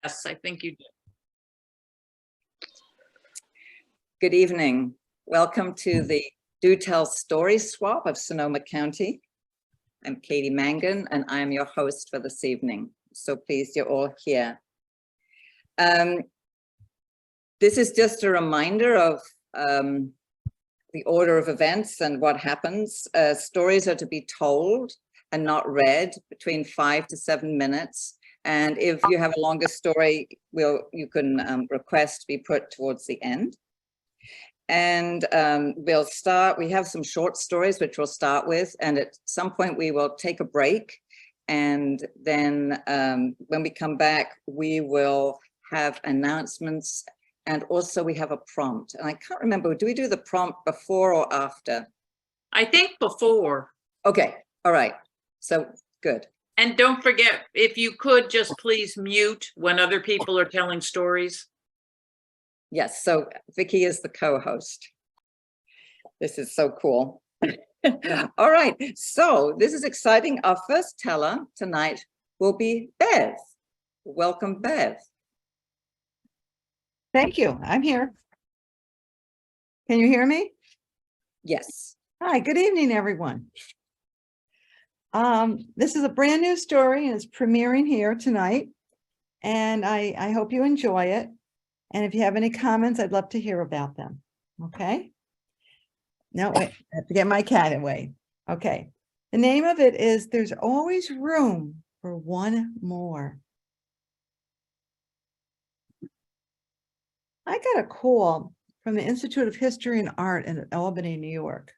Yes, I think you did. Good evening. Welcome to the Do Tell Story Swap of Sonoma County. I'm Katie Mangan, and I am your host for this evening. So pleased you're all here. This is just a reminder of the order of events and what happens. Stories are to be told and not read between 5 to 7 minutes. And if you have a longer story, you can request to be put towards the end. And we'll start, we have some short stories, which we'll start with. And at some point we will take a break. And then when we come back, we will have announcements. And also we have a prompt. And I can't remember, do we do the prompt before or after? I think before. Okay, all right. So good. And don't forget, if you could just please mute when other people are telling stories. Yes, so Vicky is the co-host. This is so cool. All right, so this is exciting. Our first teller tonight will be Bev. Welcome, Bev. Thank you. I'm here. Can you hear me? Yes. Hi, good evening, everyone. This is a brand new story and it's premiering here tonight. And I hope you enjoy it. And if you have any comments, I'd love to hear about them. Okay. No, wait, I have to get my cat away. Okay. The name of it is There's Always Room for One More. I got a call from the Institute of History and Art in Albany, New York.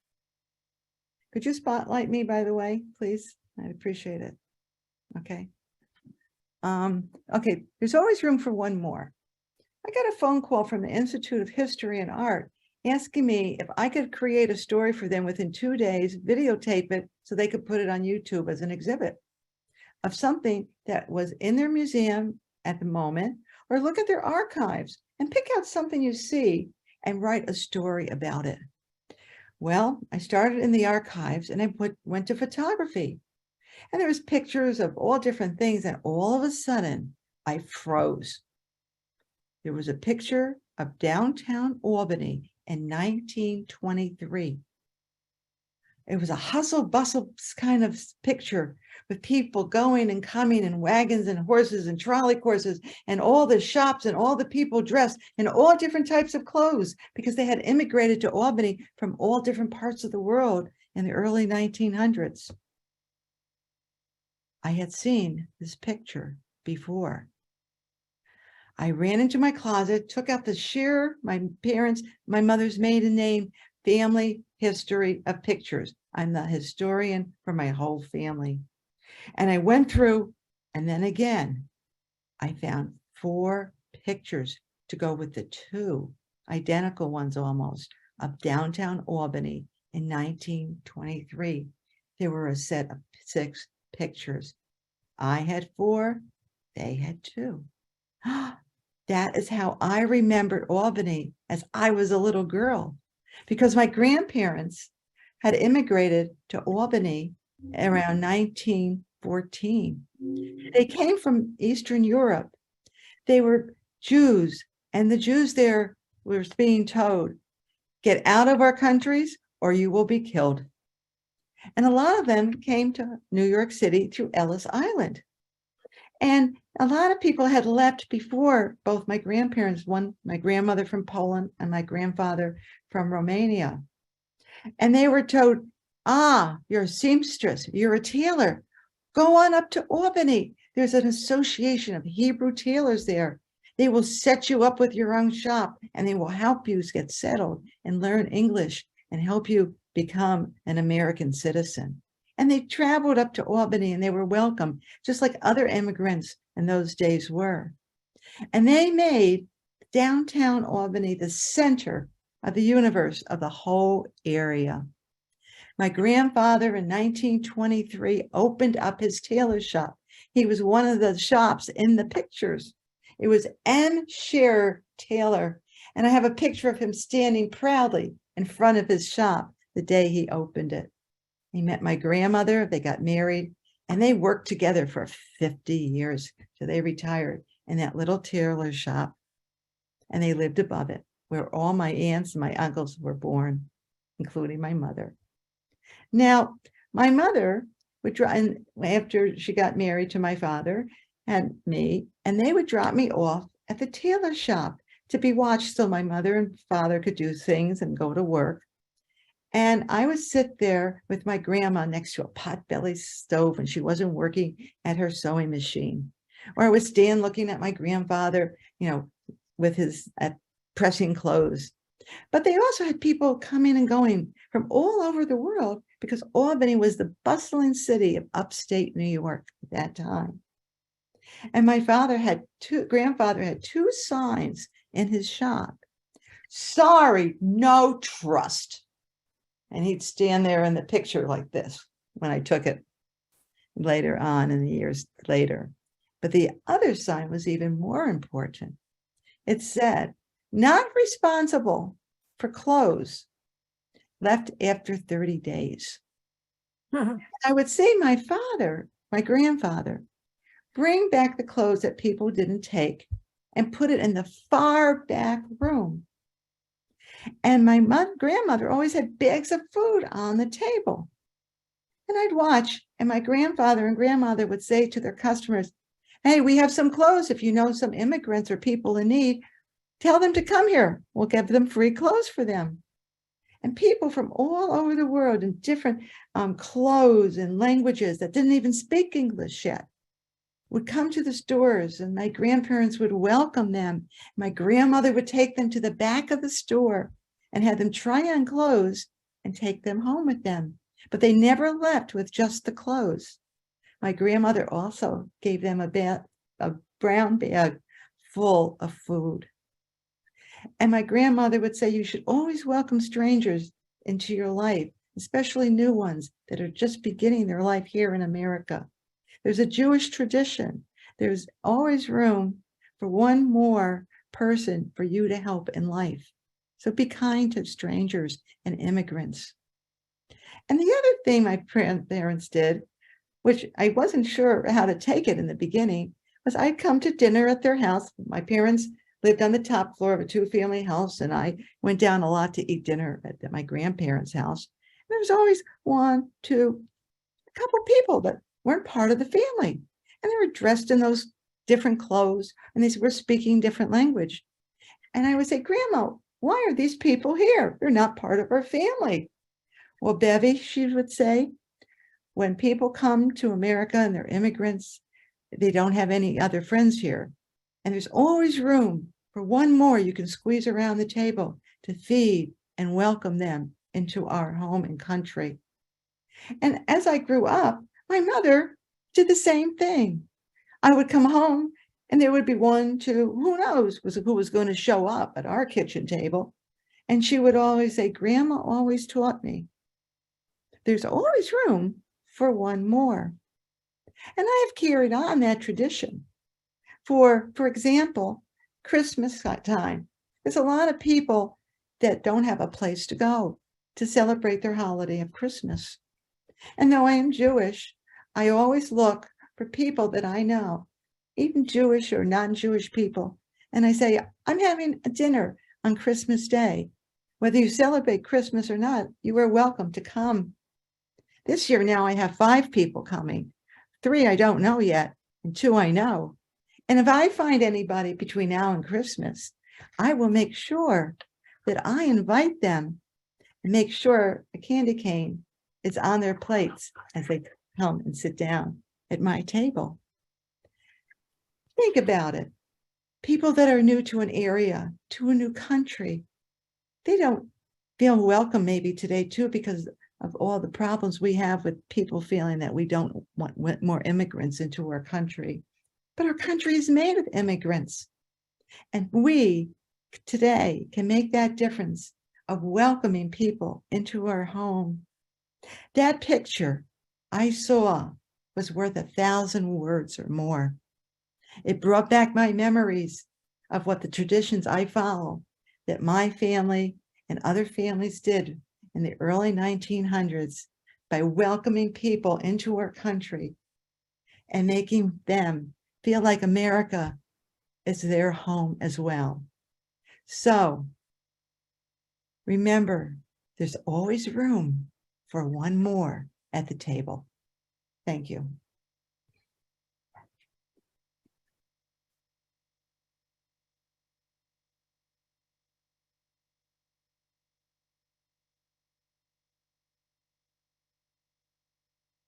Could you spotlight me, by the way, please? I'd appreciate it. Okay. Okay, there's always room for one more. I got a phone call from the Institute of History and Art asking me if I could create a story for them within 2 days, videotape it so they could put it on YouTube as an exhibit of something that was in their museum at the moment, or look at their archives and pick out something you see and write a story about it. Well, I started in the archives and I went to photography. And there was pictures of all different things. And all of a sudden, I froze. There was a picture of downtown Albany in 1923. It was a hustle bustle kind of picture with people going and coming and wagons and horses and trolley courses and all the shops and all the people dressed in all different types of clothes because they had immigrated to Albany from all different parts of the world in the early 1900s. I had seen this picture before. I ran into my closet, took out my mother's maiden name, family history of pictures. I'm the historian for my whole family. And I went through, and then again, I found 4 pictures to go with the 2 identical ones almost of downtown Albany in 1923. There were a set of 6 pictures. I had 4, they had 2. That is how I remembered Albany as I was a little girl, because my grandparents had immigrated to Albany around 1914. They came from Eastern Europe. They were Jews, and the Jews there were being told, get out of our countries or you will be killed. And a lot of them came to New York City through Ellis Island. And a lot of people had left before, both my grandparents, my grandmother from Poland and my grandfather from Romania. And they were told, you're a seamstress, you're a tailor. Go on up to Albany. There's an association of Hebrew tailors there. They will set you up with your own shop and they will help you get settled and learn English and help you become an American citizen. And they traveled up to Albany and they were welcome, just like other immigrants in those days were. And they made downtown Albany the center of the universe of the whole area. My grandfather in 1923 opened up his tailor shop. He was one of the shops in the pictures. It was M. Scherer Tailor. And I have a picture of him standing proudly in front of his shop the day he opened it. He met my grandmother, they got married, and they worked together for 50 years till they retired. in that little tailor shop, and they lived above it, where all my aunts and my uncles were born, including my mother. Now, my mother would drive, after she got married to my father and me, and they would drop me off at the tailor shop to be watched so my mother and father could do things and go to work. And I would sit there with my grandma next to a potbelly stove when she wasn't working at her sewing machine. Or I would stand looking at my grandfather, with his pressing clothes. But they also had people coming and going from all over the world, because Albany was the bustling city of upstate New York at that time. And my grandfather had two signs in his shop. Sorry, no trust. And he'd stand there in the picture like this when I took it later on in the years later. But the other sign was even more important. It said, not responsible for clothes left after 30 days. I would see my grandfather, bring back the clothes that people didn't take and put it in the far back room. And my grandmother always had bags of food on the table. And I'd watch, and my grandfather and grandmother would say to their customers, hey, we have some clothes. If you know some immigrants or people in need, tell them to come here. We'll give them free clothes for them. And people from all over the world in different clothes and languages that didn't even speak English yet would come to the stores, and my grandparents would welcome them. My grandmother would take them to the back of the store and have them try on clothes and take them home with them. But they never left with just the clothes. My grandmother also gave them a brown bag full of food. And my grandmother would say, you should always welcome strangers into your life, especially new ones that are just beginning their life here in America. There's a Jewish tradition. There's always room for one more person for you to help in life. So be kind to strangers and immigrants. And the other thing my parents did, which I wasn't sure how to take it in the beginning, was I'd come to dinner at their house. My parents lived on the top floor of a two-family house, and I went down a lot to eat dinner at my grandparents' house. And there was always a couple people that weren't part of the family. And they were dressed in those different clothes, and they were speaking different language. And I would say, Grandma, why are these people here? They're not part of our family. Well, Bevy, she would say, when people come to America and they're immigrants, they don't have any other friends here. And there's always room for one more you can squeeze around the table to feed and welcome them into our home and country. And as I grew up, my mother did the same thing. I would come home and there would be one, two, who knows who was going to show up at our kitchen table. And she would always say, Grandma always taught me, there's always room for one more. And I have carried on that tradition. For example, Christmas time. There's a lot of people that don't have a place to go to celebrate their holiday of Christmas. And though I am Jewish, I always look for people that I know, even Jewish or non-Jewish people. And I say, I'm having a dinner on Christmas Day. Whether you celebrate Christmas or not, you are welcome to come. This year now I have 5 people coming. 3 I don't know yet, and 2 I know. And if I find anybody between now and Christmas, I will make sure that I invite them and make sure a candy cane is on their plates as they come and sit down at my table. Think about it. People that are new to an area, to a new country, they don't feel welcome maybe today too, because of all the problems we have with people feeling that we don't want more immigrants into our country. But our country is made of immigrants. And we today can make that difference of welcoming people into our home. That picture I saw was worth 1,000 words or more. It brought back my memories of what the traditions I follow, that my family and other families did in the early 1900s by welcoming people into our country and making them feel like America is their home as well. So remember, there's always room for one more at the table. Thank you.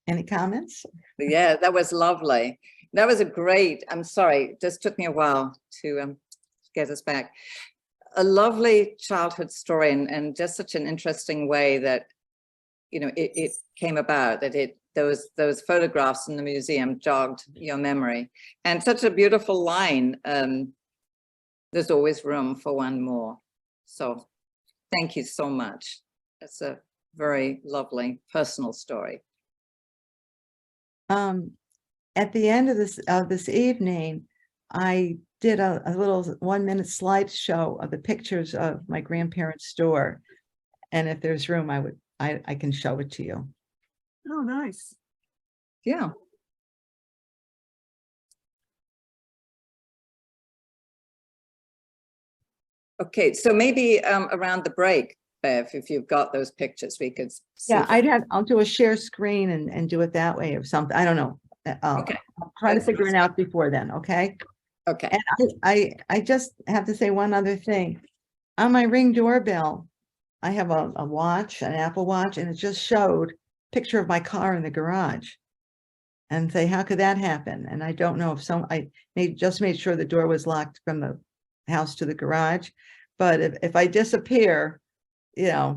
Any comments? Yeah, that was lovely. That was a great, I'm sorry, it just took me a while to get us back. A lovely childhood story, and just such an interesting way that, you know, it came about, that those photographs in the museum jogged your memory. And such a beautiful line, there's always room for one more. So thank you so much. That's a very lovely personal story. At the end of this evening, I did a little 1-minute slideshow of the pictures of my grandparents' store. And if there's room, I can show it to you. Oh, nice. Yeah. Okay, so maybe around the break, Bev, if you've got those pictures, we could see. Yeah, I'll do a share screen and do it that way or something. I don't know. Okay. I'll try to figure it out before then, okay? Okay. And I just have to say one other thing. On my Ring doorbell, I have a watch, an Apple Watch, and it just showed a picture of my car in the garage. And say, how could that happen? And I don't know if I just made sure the door was locked from the house to the garage. But if I disappear, Yeah.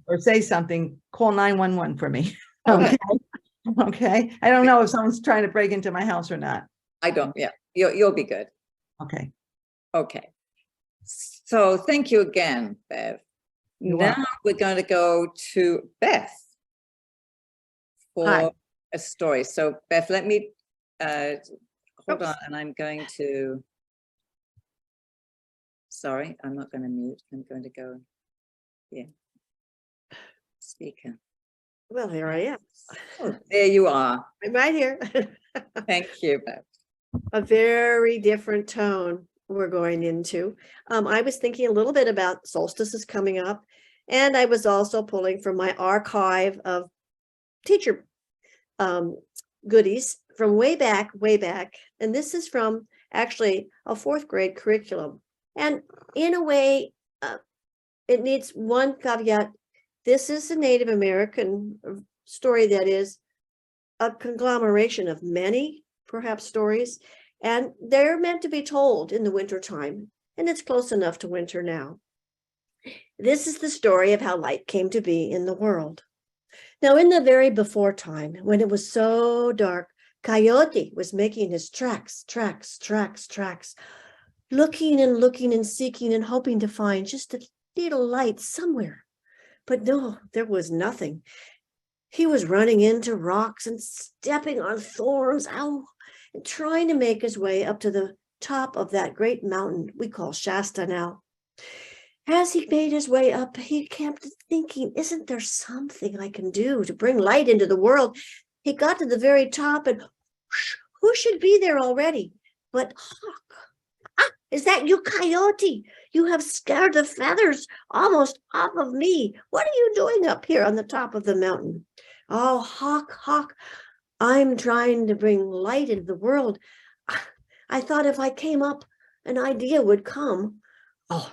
or say something, call 911 for me. Okay. Okay. I don't know if someone's trying to break into my house or not. I don't, yeah, you'll be good. Okay. Okay. So thank you again, Bev. You're Now welcome. we're going to go to Beth for Hi. a story. So Beth, let me hold on, and I'm going to, sorry, I'm not going to mute. I'm going to go here. Speaker. Well, here I am. Oh, there you are. I'm right here. Thank you, Beth. A very different tone we're going into. I was thinking a little bit about solstices coming up, and I was also pulling from my archive of teacher goodies from way back. And this is from actually a 4th grade curriculum. And in a way, it needs one caveat. This is a Native American story that is a conglomeration of many, perhaps, stories, and they're meant to be told in the wintertime, and it's close enough to winter now. This is the story of how light came to be in the world. Now, in the very before time, when it was so dark, Coyote was making his tracks, looking and seeking and hoping to find just a little light somewhere. But no, there was nothing. He was running into rocks and stepping on thorns, and trying to make his way up to the top of that great mountain we call Shasta now. As he made his way up, he kept thinking, isn't there something I can do to bring light into the world? He got to the very top, and who should be there already but Hawk? Ah, is that you, Coyote? You have scared the feathers almost off of me. What are you doing up here on the top of the mountain? Oh, Hawk, I'm trying to bring light into the world. I thought if I came up, an idea would come. Oh,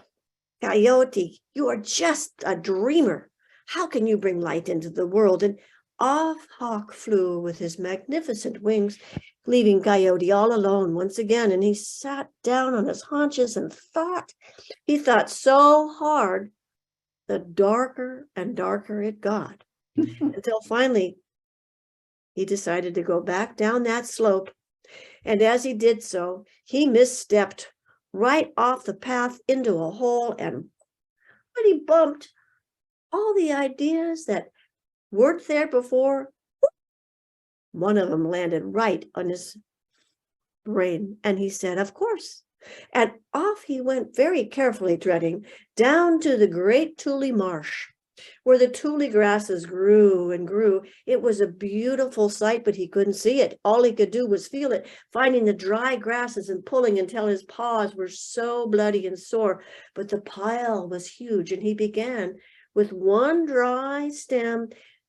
Coyote, you are just a dreamer. How can you bring light into the world? And off Hawk flew with his magnificent wings, leaving Coyote all alone once again. And he sat down on his haunches and thought. He thought so hard, the darker and darker it got, until finally he decided to go back down that slope. And as he did so, he misstepped right off the path into a hole, and when he bumped, all the ideas that weren't there before, one of them landed right on his brain, and he said, of course. And off he went, very carefully treading down to the great Tule Marsh. where the tule grasses grew and grew. It was a beautiful sight, but he couldn't see it. All he could do was feel it, finding the dry grasses and pulling until his paws were so bloody and sore. But the pile was huge, and he began with one dry stem,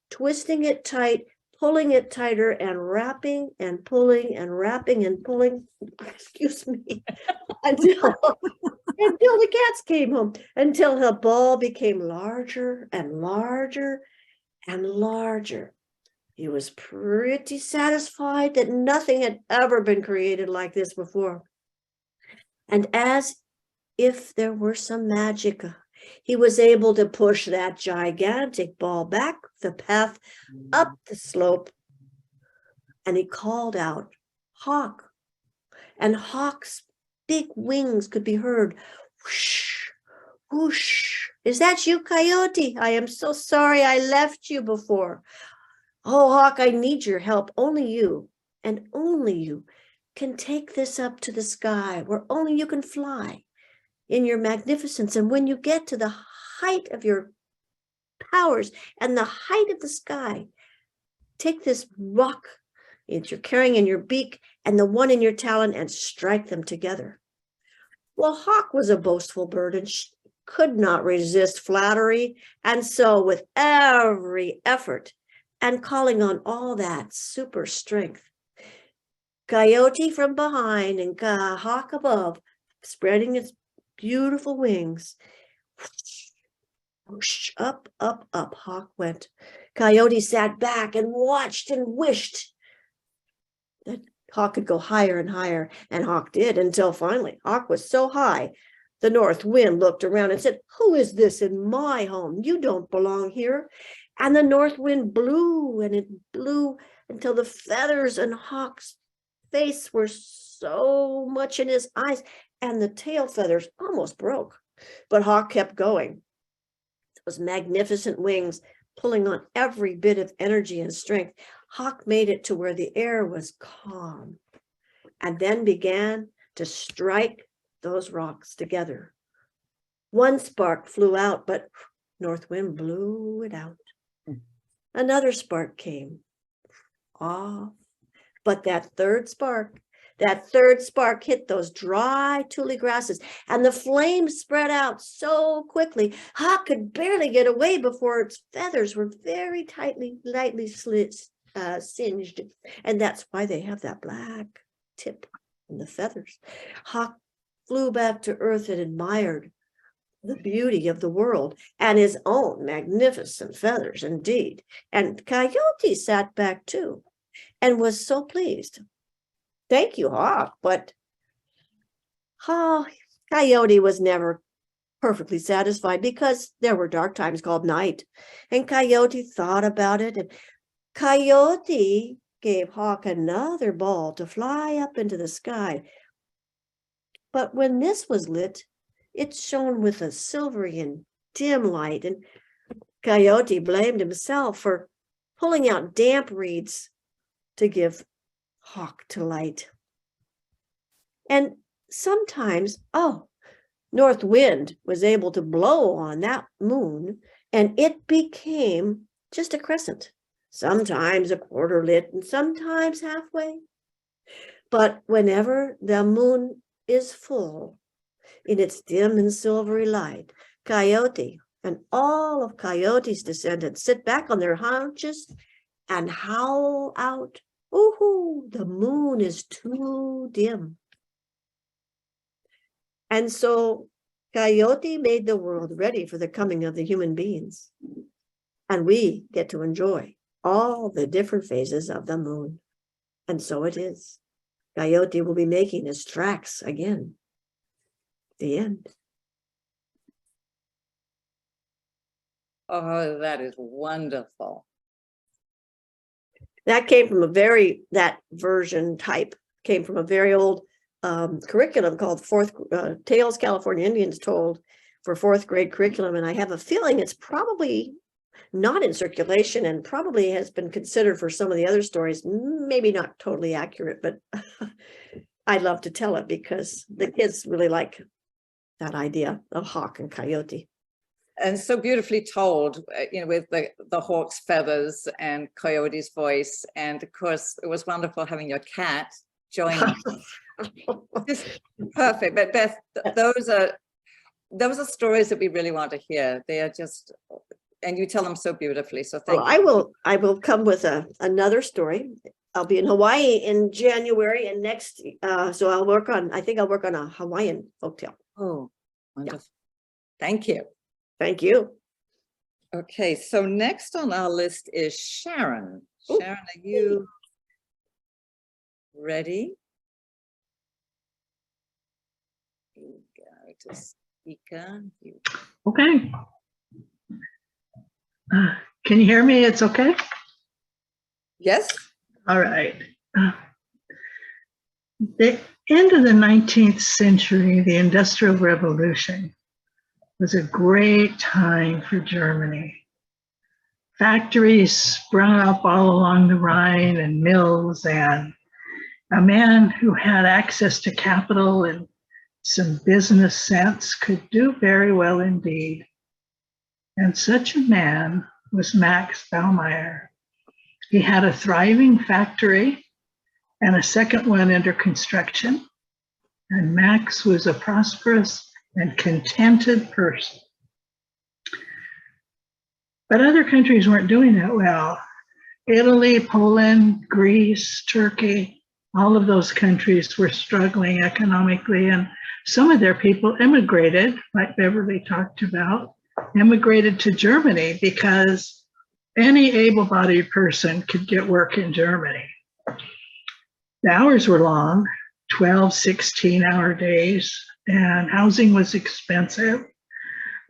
twisting it tight, pulling it tighter, and wrapping and pulling and wrapping and pulling, excuse me, until the cats came home, until the ball became larger and larger and larger. He was pretty satisfied that nothing had ever been created like this before. And as if there were some magic, he was able to push that gigantic ball back the path up the slope, and he called out, "Hawk!" And Hawk's big wings could be heard. Whoosh, whoosh. "Is that you, Coyote? I am so sorry I left you before. Oh, Hawk, I need your help. Only you, and only you, can take this up to the sky where only you can fly in your magnificence. And when you get to the height of your powers and the height of the sky, take this rock that you're carrying in your beak and the one in your talon and strike them together." Well, Hawk was a boastful bird and could not resist flattery. And so with every effort and calling on all that super strength, Coyote from behind and Hawk above, spreading its beautiful wings, whoosh, up, up, up, Hawk went. Coyote sat back and watched and wished that Hawk could go higher and higher, and Hawk did, until finally Hawk was so high, the north wind looked around and said, "Who is this in my home? You don't belong here." And the north wind blew, and it blew until the feathers in Hawk's face were so much in his eyes, and the tail feathers almost broke. But Hawk kept going. Those magnificent wings pulling on every bit of energy and strength. Hawk made it to where the air was calm, and then began to strike those rocks together. One spark flew out, but north wind blew it out. Another spark came off, but that third spark hit those dry tule grasses, and the flame spread out so quickly, Hawk could barely get away before its feathers were very lightly singed. And that's why they have that black tip in the feathers. Hawk flew back to earth and admired the beauty of the world and his own magnificent feathers indeed. And Coyote sat back too and was so pleased. "Thank you, Hawk, but Coyote was never perfectly satisfied, because there were dark times called night. And Coyote thought about it, and Coyote gave Hawk another ball to fly up into the sky. But when this was lit, it shone with a silvery and dim light, and Coyote blamed himself for pulling out damp reeds to give Hawk to light. And sometimes, north wind was able to blow on that moon, and it became just a crescent, sometimes a quarter lit and sometimes halfway. But whenever the moon is full in its dim and silvery light, Coyote and all of Coyote's descendants sit back on their haunches and howl out, "Ooh, the moon is too dim." And so Coyote made the world ready for the coming of the human beings. And we get to enjoy all the different phases of the moon. And so it is. Coyote will be making his tracks again. The end. Oh, that is wonderful. That version type came from a very old curriculum called Tales California Indians Told for 4th grade curriculum. And I have a feeling it's probably not in circulation and probably has been considered for some of the other stories. Maybe not totally accurate, but I'd love to tell it because the kids really like that idea of Hawk and Coyote. and so beautifully told, with the hawk's feathers and Coyote's voice. And of course, it was wonderful having your cat join us. Just perfect. But Beth, those are stories that we really want to hear. They are just, and you tell them so beautifully. So thank Well, you. I will come with another story. I'll be in Hawaii in January and next, so I think I'll work on a Hawaiian folktale. Oh, wonderful. Thank you. Thank you. Okay, so next on our list is Sharon. Ooh. Sharon, are you ready? You go to speaker. Okay. Can you hear me? It's okay? Yes? All right. The end of the 19th century, the Industrial Revolution, was a great time for Germany. Factories sprung up all along the Rhine and mills, and a man who had access to capital and some business sense could do very well indeed. And such a man was Max Baumeier. He had a thriving factory and a second one under construction. And Max was a prosperous and contented person. But other countries weren't doing that well. Italy, Poland, Greece, Turkey, all of those countries were struggling economically, and some of their people immigrated, like Beverly talked about, immigrated to Germany because any able-bodied person could get work in Germany. The hours were long, 12, 16-hour days, and housing was expensive.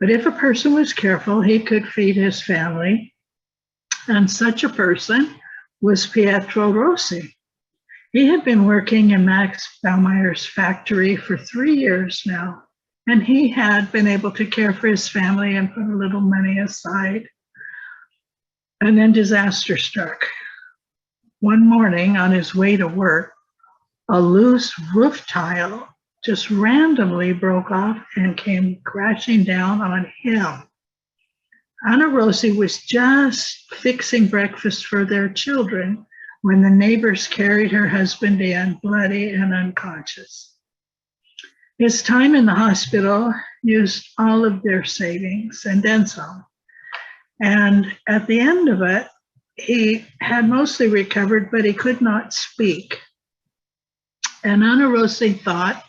But if a person was careful, he could feed his family. And such a person was Pietro Rossi. He had been working in Max Baumeier's factory for 3 years now, and he had been able to care for his family and put a little money aside. And then disaster struck. One morning on his way to work, a loose roof tile just randomly broke off and came crashing down on him. Anna Rossi was just fixing breakfast for their children when the neighbors carried her husband in, bloody and unconscious. His time in the hospital used all of their savings and then some. And at the end of it, he had mostly recovered, but he could not speak. And Anna Rossi thought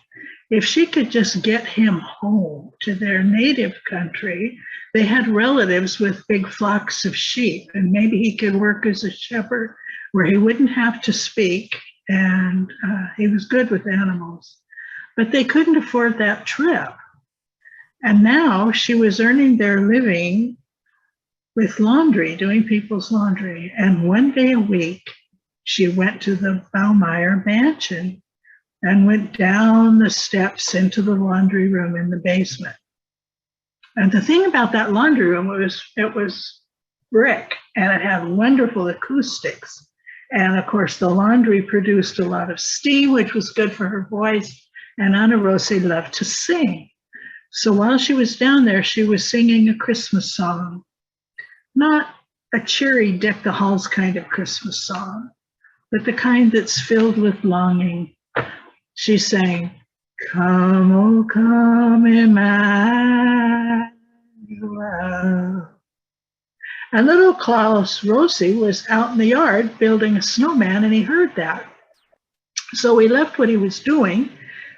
if she could just get him home to their native country, they had relatives with big flocks of sheep, and maybe he could work as a shepherd where he wouldn't have to speak, and he was good with animals. But they couldn't afford that trip. And now she was earning their living with laundry, doing people's laundry. And one day a week, she went to the Baumeier mansion and went down the steps into the laundry room in the basement. And the thing about that laundry room was it was brick and it had wonderful acoustics. And of course, the laundry produced a lot of steam, which was good for her voice. And Anna Rossi loved to sing. So while she was down there, she was singing a Christmas song, not a cheery Deck the Halls kind of Christmas song, but the kind that's filled with longing. She sang, "Come, oh, come, Emmanuel." And little Klaus Rossi was out in the yard building a snowman, and he heard that. So he left what he was doing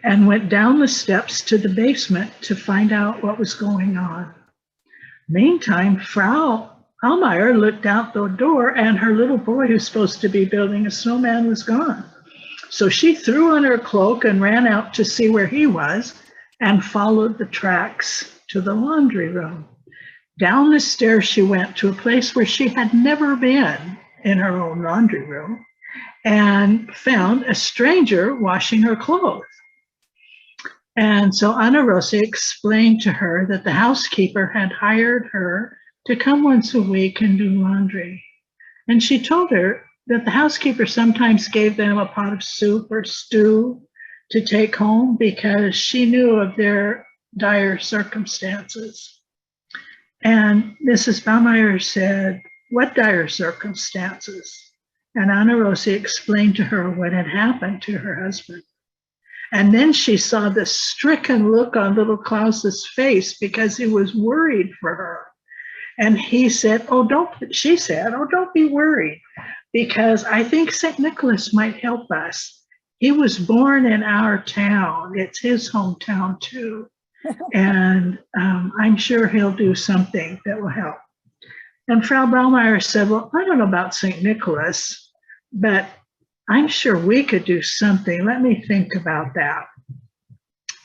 and went down the steps to the basement to find out what was going on. Meantime, Frau Baumeier looked out the door, and her little boy, who's supposed to be building a snowman, was gone. So she threw on her cloak and ran out to see where he was and followed the tracks to the laundry room. Down the stairs she went to a place where she had never been in her own laundry room and found a stranger washing her clothes. And so Anna Rossi explained to her that the housekeeper had hired her to come once a week and do laundry. And she told her that the housekeeper sometimes gave them a pot of soup or stew to take home because she knew of their dire circumstances. And Mrs. Baumeier said, "What dire circumstances?" And Anna Rosie explained to her what had happened to her husband. And then she saw the stricken look on little Klaus's face because he was worried for her. And he said, she said, "Oh, don't be worried, because I think St. Nicholas might help us. He was born in our town. It's his hometown too. And I'm sure he'll do something that will help." And Frau Baumeier said, "Well, I don't know about St. Nicholas, but I'm sure we could do something. Let me think about that."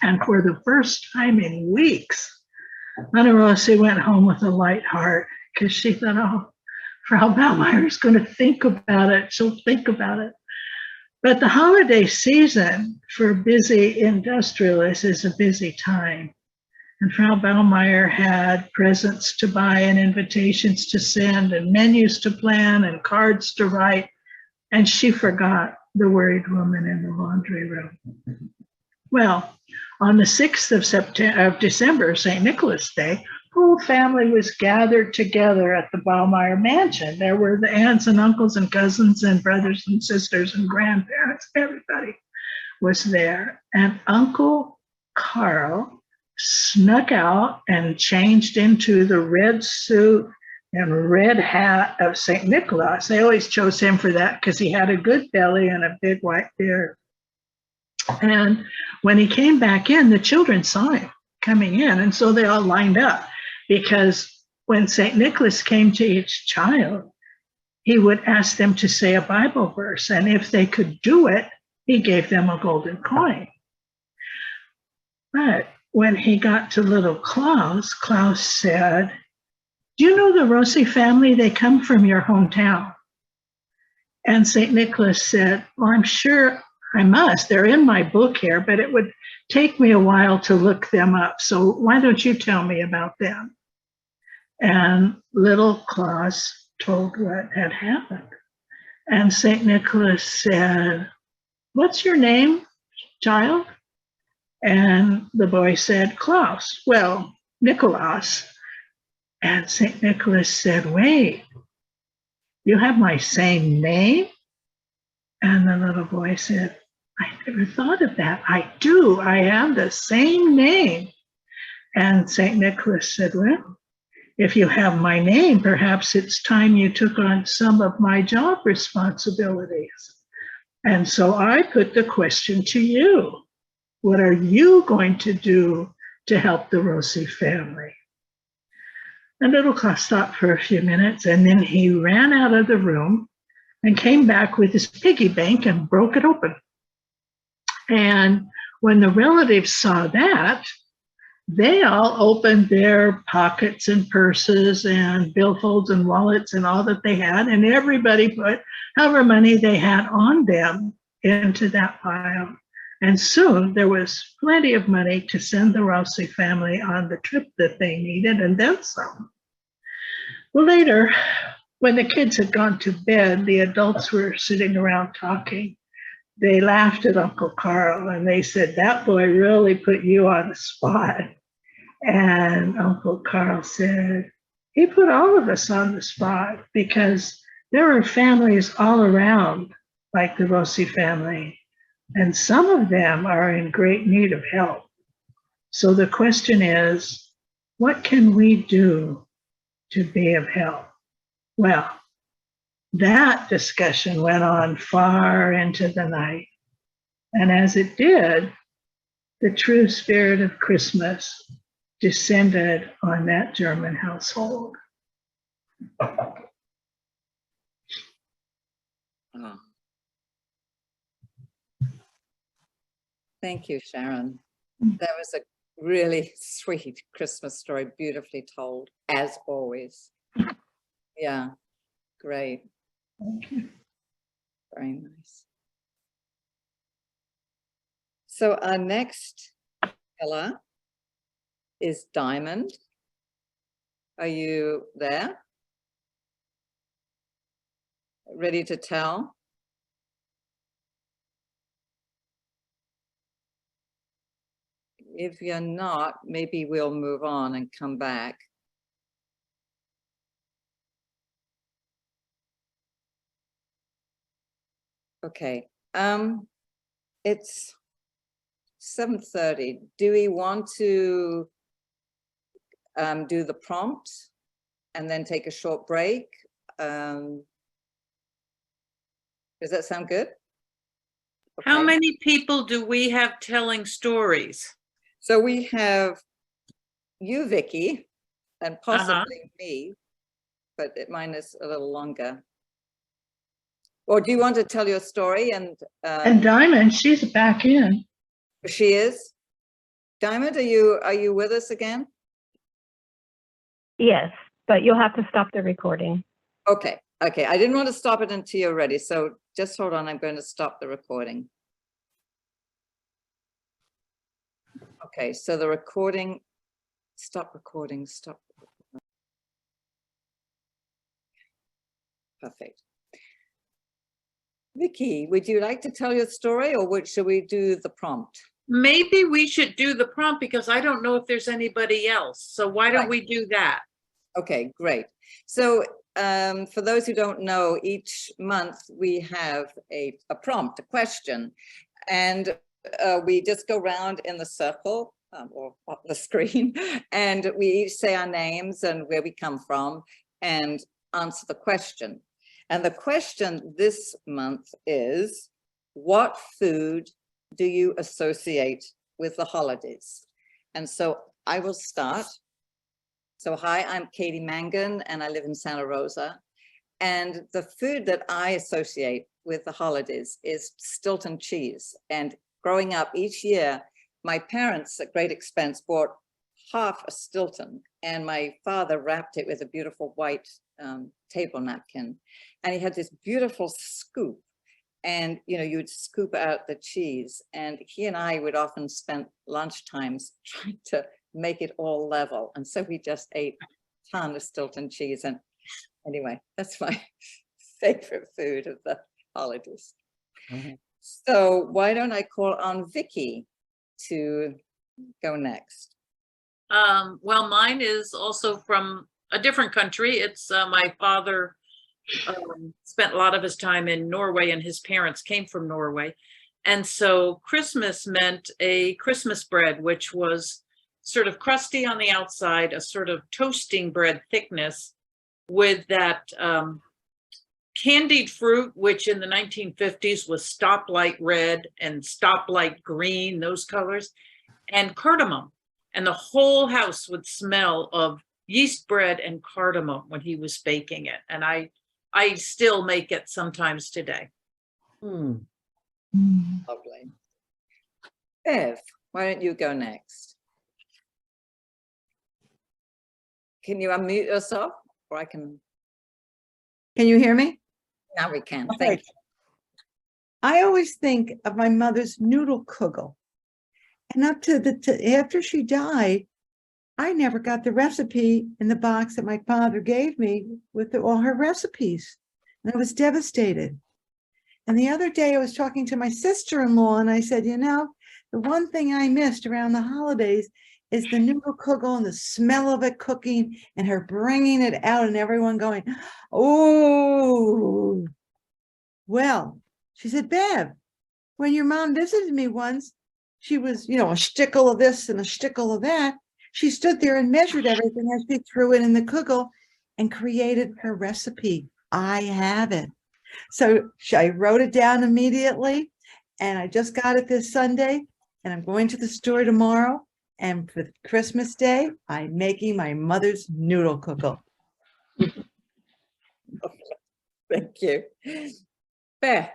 And for the first time in weeks, Anna Rossi went home with a light heart because she thought, "Oh, Frau Baumeier is going to think about it. She'll think about it." But the holiday season for busy industrialists is a busy time. And Frau Baumeier had presents to buy and invitations to send and menus to plan and cards to write. And she forgot the worried woman in the laundry room. Well, on the 6th of December, St. Nicholas Day, the whole family was gathered together at the Baumeier mansion. There were the aunts and uncles and cousins and brothers and sisters and grandparents. Everybody was there. And Uncle Carl snuck out and changed into the red suit and red hat of St. Nicholas. They always chose him for that because he had a good belly and a big white beard. And when he came back in, the children saw him coming in. And so they all lined up, because when St. Nicholas came to each child, he would ask them to say a Bible verse. And if they could do it, he gave them a golden coin. But when he got to little Klaus, Klaus said, "Do you know the Rossi family? They come from your hometown." And St. Nicholas said, "Well, I'm sure I must. They're in my book here, but it would take me a while to look them up. So why don't you tell me about them?" And little Klaus told what had happened. And St. Nicholas said, "What's your name, child?" And the boy said, "Klaus." "Well, Nicholas." And St. Nicholas said, "Wait, you have my same name?" And the little boy said, "I never thought of that. I do. I have the same name." And St. Nicholas said, "Well, if you have my name, perhaps it's time you took on some of my job responsibilities. And so I put the question to you. What are you going to do to help the Rossi family?" And little Klaus thought for a few minutes, and then he ran out of the room and came back with his piggy bank and broke it open. And when the relatives saw that, they all opened their pockets and purses and billfolds and wallets and all that they had, and everybody put however money they had on them into that pile. And soon there was plenty of money to send the Rossi family on the trip that they needed, and then some. Well, later, when the kids had gone to bed, the adults were sitting around talking. They laughed at Uncle Carl and they said, "That boy really put you on the spot." And Uncle Carl said, "He put all of us on the spot, because there are families all around like the Rossi family, and some of them are in great need of help. So the question is, what can we do to be of help?" Well, that discussion went on far into the night. And as it did, the true spirit of Christmas descended on that German household. Oh. Thank you, Sharon. That was a really sweet Christmas story, beautifully told, as always. Yeah, great. Thank you. Very nice. So our next color is diamond. Are you there? Ready to tell? If you're not, maybe we'll move on and come back. Okay, it's 7:30. Do we want to do the prompt and then take a short break? Does that sound good? How Okay. many people do we have telling stories? So we have you, Vicky, and Uh-huh. possibly me, but mine is a little longer. Or do you want to tell your story? And Diamond, she's back in. she is. Diamond, are you with us again? Yes, but you'll have to stop the recording. Okay, okay. I didn't want to stop it until you're ready. So just hold on. I'm going to stop the recording. Okay, so the recording, stop recording, stop. Perfect. Vicky, would you like to tell your story, or should we do the prompt? Maybe we should do the prompt because I don't know if there's anybody else. So why don't Right. we do that? Okay, great. So for those who don't know, each month we have a prompt, a question, and we just go around in the circle or on the screen, and we each say our names and where we come from and answer the question. And the question this month is, what food do you associate with the holidays? And so I will start. So hi, I'm Katie Mangan and I live in Santa Rosa. And the food that I associate with the holidays is Stilton cheese. And growing up each year, my parents at great expense bought half a Stilton, and my father wrapped it with a beautiful white table napkin. And he had this beautiful scoop. And, you know, you would scoop out the cheese, and he and I would often spend lunch times trying to make it all level. And so we just ate a ton of Stilton cheese. And anyway, that's my favorite food of the holidays. So why don't I call on Vicky to go next? Well, mine is also from a different country. It's my father spent a lot of his time in Norway, and his parents came from Norway. And so Christmas meant a Christmas bread, which was sort of crusty on the outside, a sort of toasting bread thickness with that candied fruit, which in the 1950s was stoplight red and stoplight green, those colors, and cardamom. And the whole house would smell of yeast bread and cardamom when he was baking it. And I still make it sometimes today. Lovely. Bev, why don't you go next? Can you unmute yourself, or I can? Can you hear me? Now we can. Okay. Thank you. I always think of my mother's noodle kugel. And up to after she died, I never got the recipe in the box that my father gave me with all her recipes. And I was devastated. And the other day I was talking to my sister-in-law and I said, you know, the one thing I missed around the holidays is the noodle kugel and the smell of it cooking and her bringing it out and everyone going, oh. Well, she said, Bev, when your mom visited me once, she was, you know, a shtickle of this and a shtickle of that. She stood there and measured everything as she threw it in the kugel and created her recipe. I have it. So I wrote it down immediately, and I just got it this Sunday, and I'm going to the store tomorrow. And for Christmas Day, I'm making my mother's noodle kugel. Thank you. Beth.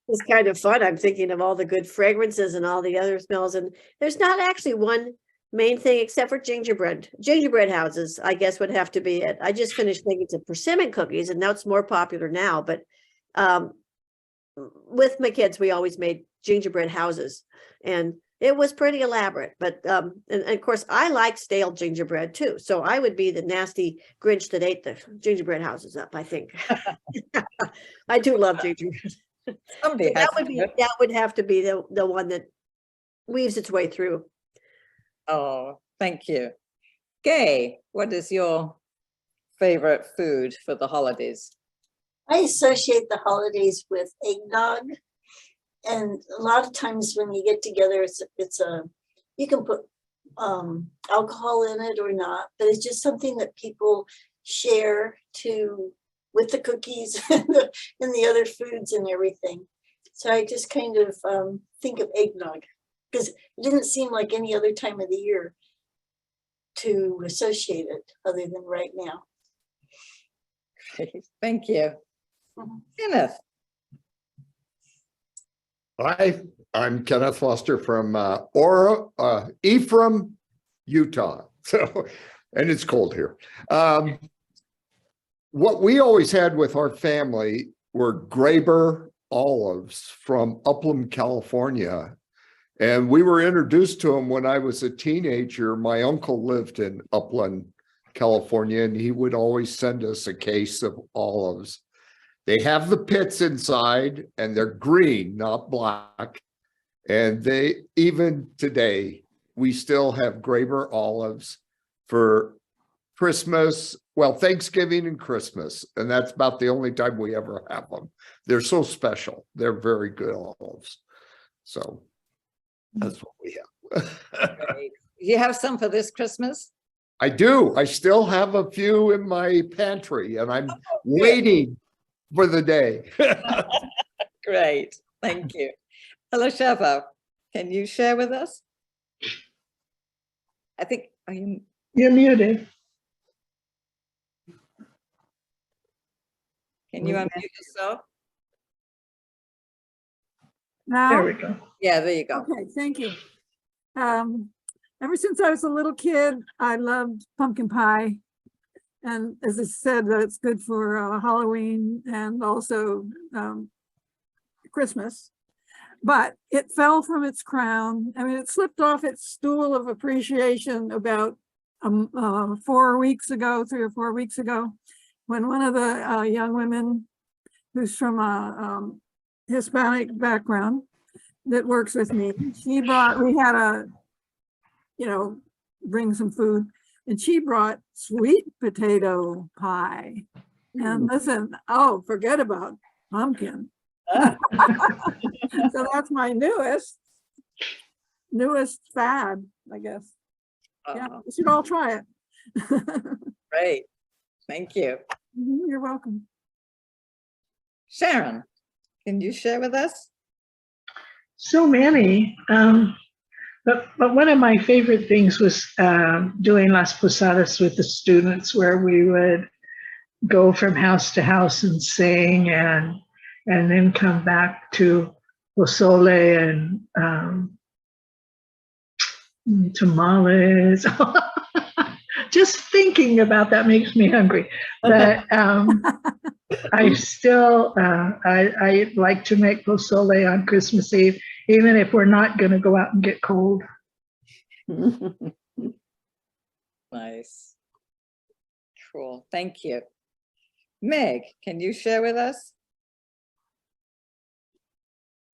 It's kind of fun. I'm thinking of all the good fragrances and all the other smells. And there's not actually one main thing except for gingerbread. Gingerbread houses, I guess, would have to be it. I just finished making some persimmon cookies, and that's more popular now. But with my kids, we always made gingerbread houses, and it was pretty elaborate. But and of course, I like stale gingerbread too. So I would be the nasty Grinch that ate the gingerbread houses up, I think. I do love gingerbread. That would have to be the one that weaves its way through. Oh, thank you. Gay, what is your favorite food for the holidays? I associate the holidays with eggnog. And a lot of times when you get together, you can put alcohol in it or not, but it's just something that people share with the cookies and the other foods and everything. So I just kind of think of eggnog because it didn't seem like any other time of the year to associate it other than right now. Thank you. Mhm. Kenneth. Hi, I'm Kenneth Foster from Ephraim, Utah. So, and it's cold here. What we always had with our family were Graber olives from Upland, California. And we were introduced to them when I was a teenager. My uncle lived in Upland, California, and he would always send us a case of olives. They have the pits inside and they're green, not black. And even today, we still have Graber olives for Christmas, well, Thanksgiving and Christmas. And that's about the only time we ever have them. They're so special. They're very good olives. So that's what we have. Great. You have some for this Christmas? I do. I still have a few in my pantry and I'm waiting for the day. Great. Thank you. Hello, Shava. Can you share with us? I think, are you? You're muted. Can you unmute yourself? There Now, we go. Yeah, there you go. okay, thank you. Ever since I was a little kid, I loved pumpkin pie. And as I said, that it's good for Halloween and also Christmas. But it fell from its crown. I mean, it slipped off its stool of appreciation about 4 weeks ago, 3 or 4 weeks ago, when one of the young women who's from a Hispanic background that works with me, we had bring some food, and she brought sweet potato pie. And listen, forget about pumpkin. So that's my newest fad, I guess. Yeah, we should all try it. Great. Thank you. You're welcome. Sharon, can you share with us? So many. But one of my favorite things was doing Las Posadas with the students, where we would go from house to house and sing and then come back to pozole and tamales. Just thinking about that makes me hungry. But I still, I like to make pozole on Christmas Eve, even if we're not going to go out and get cold. Nice. Cool. Thank you. Meg, can you share with us?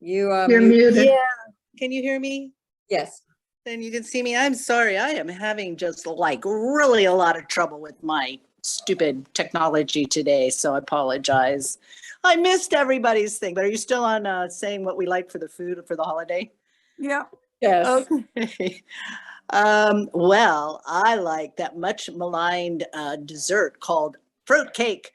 You are You're muted. Yeah, can you hear me? Yes. Then you can see me. I'm sorry. I am having just like really a lot of trouble with my stupid technology today, so I apologize. I missed everybody's thing, but are you still on saying what we like for the food for the holiday? Yeah. Yes. Okay. Well, I like that much maligned dessert called fruitcake.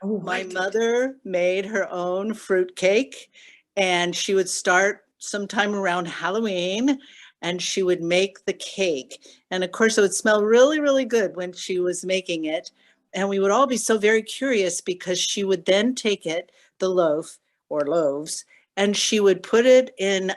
Oh, My mother made her own fruitcake, and she would start sometime around Halloween, and she would make the cake. And of course, it would smell really, really good when she was making it. And we would all be so very curious, because she would then take it, the loaf or loaves, and she would put it in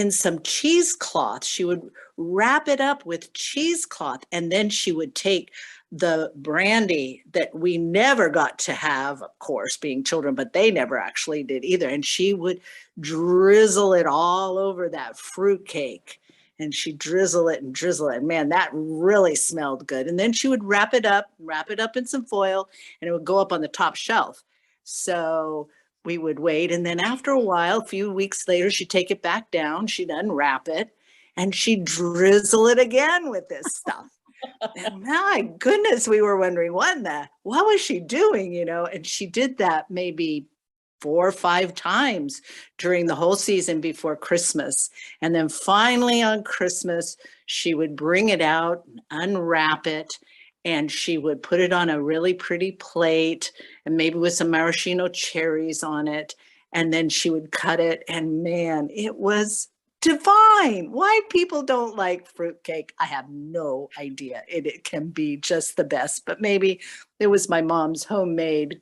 some cheesecloth. She would wrap it up with cheesecloth, and then she would take the brandy that we never got to have, of course, being children, but they never actually did either. And she would drizzle it all over that fruit cake, and she'd drizzle it and drizzle it. And man, that really smelled good. And then she would wrap it up in some foil, and it would go up on the top shelf. So we would wait. And then after a while, a few weeks later, she'd take it back down, she'd unwrap it, and she'd drizzle it again with this stuff. And my goodness, we were wondering what was she doing, and she did that maybe 4 or 5 times during the whole season before Christmas. And then finally on Christmas, she would bring it out, unwrap it, and she would put it on a really pretty plate and maybe with some maraschino cherries on it. And then she would cut it, and man, it was divine. Why people don't like fruitcake, I have no idea. It can be just the best, but maybe it was my mom's homemade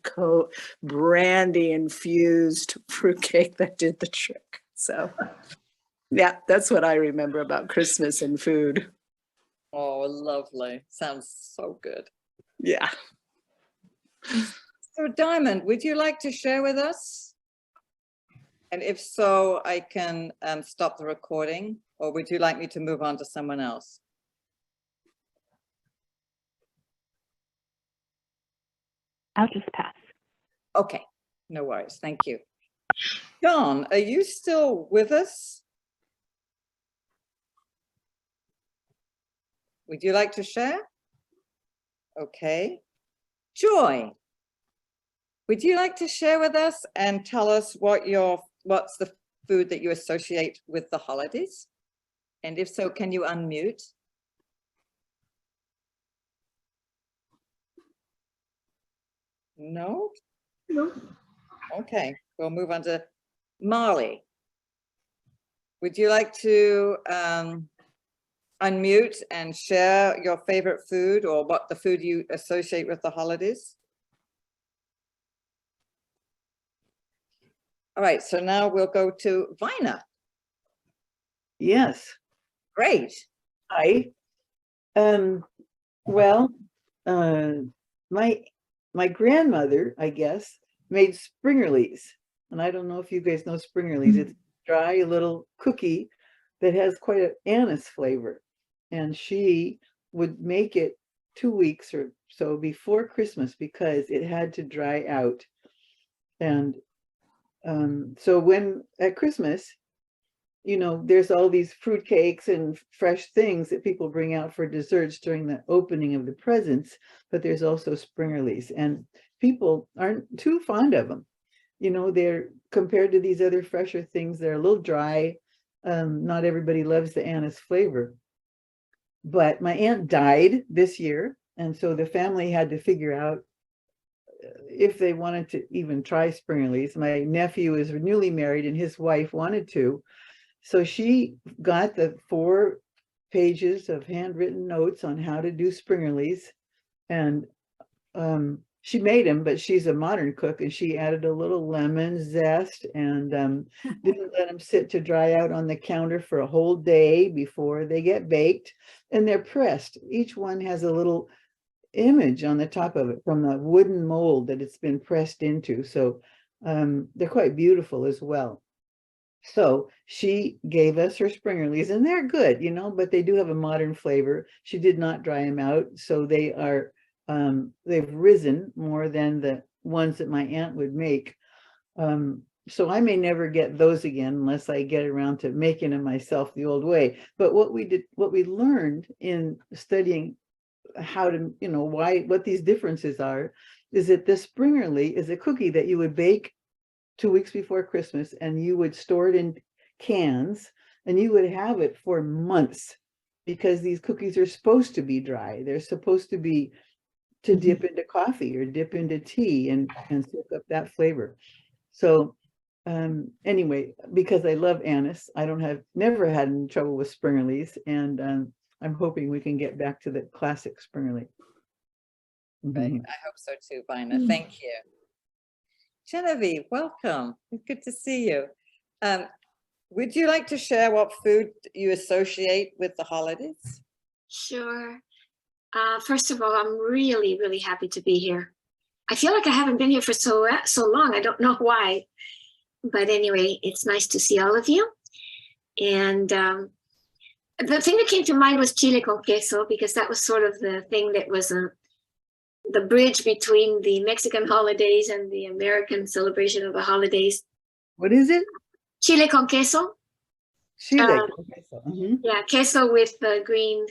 brandy infused fruitcake that did the trick. So yeah, that's what I remember about Christmas and food. Oh, lovely. Sounds so good. Yeah. So Diamond, would you like to share with us? And if so, I can stop the recording, or would you like me to move on to someone else? I'll just pass. Okay, no worries. Thank you. John, are you still with us? Would you like to share? Okay. Joy, would you like to share with us and tell us what's the food that you associate with the holidays? And if so, can you unmute? No? No. Okay, we'll move on to Marley. Would you like to unmute and share your favorite food or what the food you associate with the holidays? All right, so now we'll go to Vina. Yes. Great. Hi. Well, my grandmother, I guess, made Springerles. And I don't know if you guys know Springerles. It's dry little cookie that has quite an anise flavor. And she would make it 2 weeks or so before Christmas because it had to dry out. And so when at Christmas, there's all these fruit cakes and fresh things that people bring out for desserts during the opening of the presents, but there's also Springerles, and people aren't too fond of them. They're compared to these other fresher things, they're a little dry. Not everybody loves the anise flavor. But my aunt died this year, and so the family had to figure out if they wanted to even try Springerles. My nephew is newly married and his wife wanted to. So she got the 4 pages of handwritten notes on how to do Springerles. And she made them, but she's a modern cook and she added a little lemon zest and didn't let them sit to dry out on the counter for a whole day before they get baked. And they're pressed. Each one has a little image on the top of it from the wooden mold that it's been pressed into. So they're quite beautiful as well. So she gave us her Springerles, and they're good, but they do have a modern flavor. She did not dry them out, so they are they've risen more than the ones that my aunt would make. So I may never get those again unless I get around to making them myself the old way. But what we learned in studying how to, what these differences are, is that the Springerle is a cookie that you would bake 2 weeks before Christmas, and you would store it in cans, and you would have it for months because these cookies are supposed to be dry. They're supposed to be to dip into coffee or dip into tea and soak up that flavor. So anyway, because I love anise, I never had any trouble with Springerles, and I'm hoping we can get back to the classic Springerle. Right. I hope so too, Vina. Thank you. Genevieve, welcome. Good to see you. Would you like to share what food you associate with the holidays? Sure. First of all, I'm really, really happy to be here. I feel like I haven't been here for so long. I don't know why. But anyway, it's nice to see all of you. And the thing that came to mind was chile con queso, because that was sort of the thing that was the bridge between the Mexican holidays and the American celebration of the holidays. What is it? Chile con queso. Chile con queso. Yeah, queso with green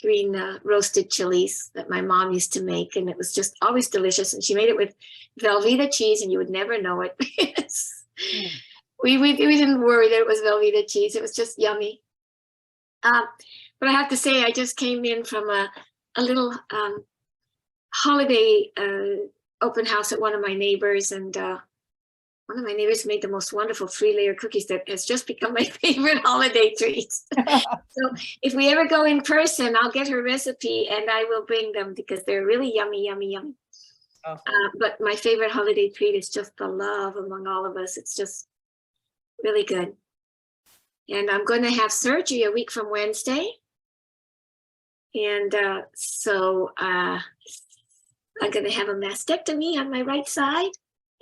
green roasted chilies that my mom used to make, and it was just always delicious. And she made it with Velveeta cheese, and you would never know it. We didn't worry that it was Velveeta cheese. It was just yummy. But I have to say, I just came in from a little holiday open house at one of my neighbors, and one of my neighbors made the most wonderful 3-layer cookies that has just become my favorite holiday treat. So if we ever go in person, I'll get her recipe and I will bring them because they're really yummy, yummy, yummy. Oh. But my favorite holiday treat is just the love among all of us. It's just really good. And I'm going to have surgery a week from Wednesday. And so I'm going to have a mastectomy on my right side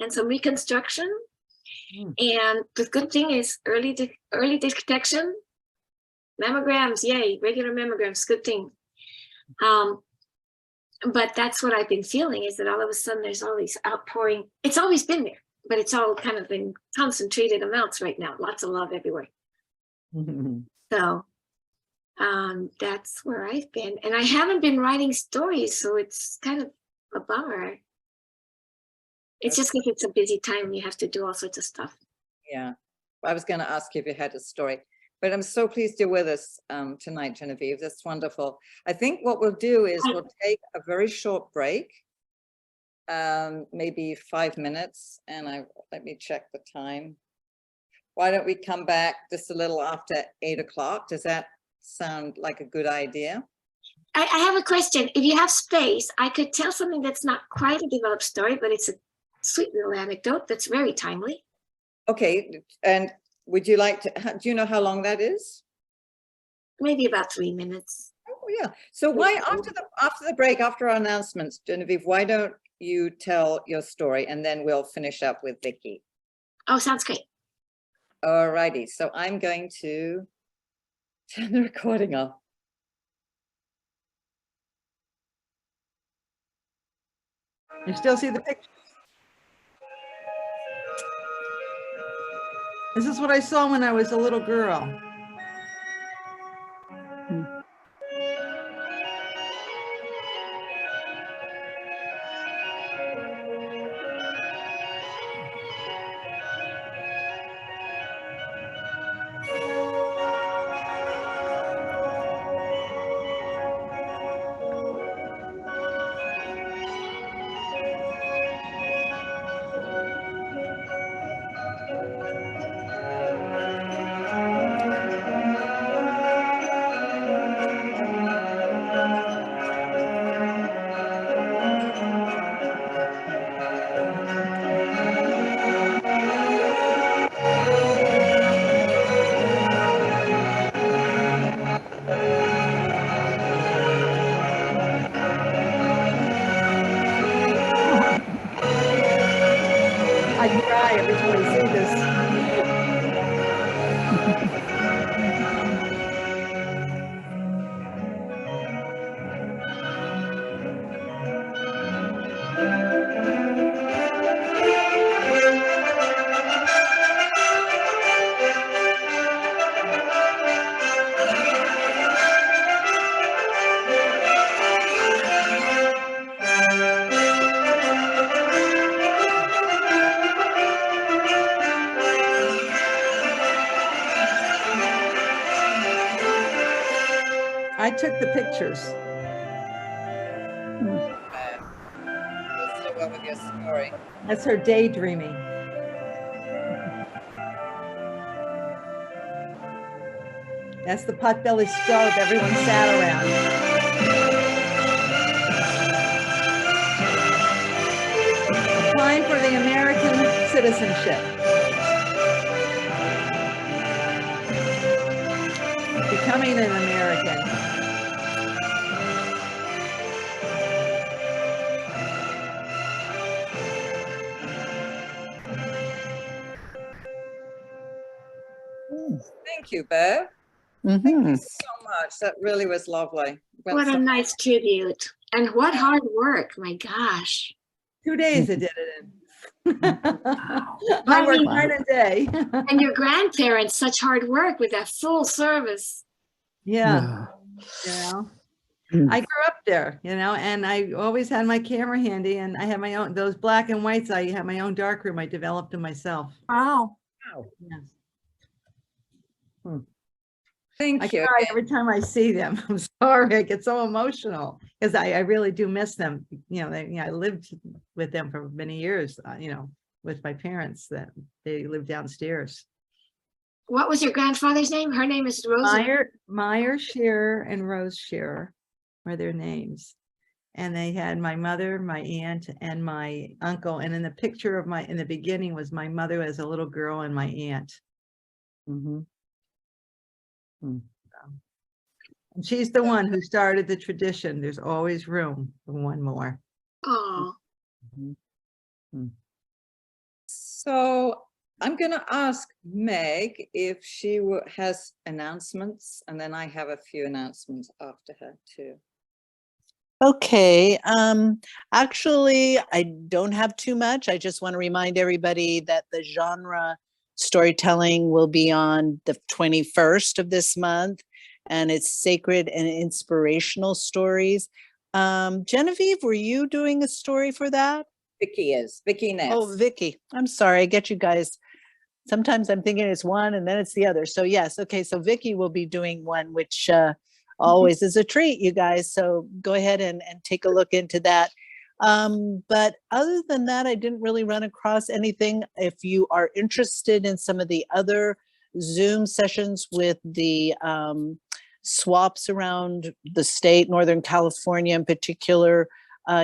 and some reconstruction. And the good thing is early detection, mammograms, yay, regular mammograms, good thing. But that's what I've been feeling, is that all of a sudden there's all these outpouring. It's always been there, but it's all kind of in concentrated amounts right now. Lots of love everywhere. So that's where I've been. And I haven't been writing stories, so it's kind of a bummer. It's just like it's a busy time. You have to do all sorts of stuff. Yeah. I was going to ask you if you had a story, but I'm so pleased you're with us tonight, Genevieve. That's wonderful. I think what we'll do is we'll take a very short break, maybe 5 minutes, and let me check the time. Why don't we come back just a little after 8 o'clock? Does that sound like a good idea? I have a question. If you have space, I could tell something that's not quite a developed story, but it's a sweet little anecdote that's very timely. Okay, and would you like to, do you know how long that is? Maybe about 3 minutes. Oh yeah, so why after the break, after our announcements, Genevieve, why don't you tell your story and then we'll finish up with Vicky. Oh, sounds great. All righty, so I'm going to turn the recording off. You still see the picture? This is what I saw when I was a little girl. I cry every time I see this. I took the pictures. Let's do well with your story. That's her daydreaming. That's the potbelly stove everyone sat around. Applying for the American citizenship. Becoming an American. Thank you, Bev. Thank you so much. That really was lovely. What a nice tribute. And what hard work, my gosh. 2 days I did it in. I worked night and day. And your grandparents, such hard work with that full service. Yeah. Yeah. I grew up there, and I always had my camera handy, and I had my own, those black and whites. I had my own darkroom. I developed them myself. Wow. Yes. Thank I you. cry every time I see them. I'm sorry, I get so emotional because I really do miss them. I lived with them for many years, with my parents that they lived downstairs. What was your grandfather's name? Her name is Rosa. Meyer Shearer and Rose Shearer were their names. And they had my mother, my aunt, and my uncle. And in the picture in the beginning was my mother as a little girl and my aunt. Mm-hmm. And she's the one who started the tradition. There's always room for one more. Oh, So I'm going to ask Meg if she has announcements, and then I have a few announcements after her too. Okay, actually, I don't have too much. I just want to remind everybody that the genre storytelling will be on the 21st of this month, and it's sacred and inspirational stories. Genevieve, were you doing a story for that? Vicky Ness. Oh, Vicky, I'm sorry, I get you guys. Sometimes I'm thinking it's one and then it's the other. So yes, okay, so Vicky will be doing one, which always is a treat, you guys. So go ahead and take a look into that. But other than that, I didn't really run across anything. If you are interested in some of the other Zoom sessions with the swaps around the state, Northern California in particular,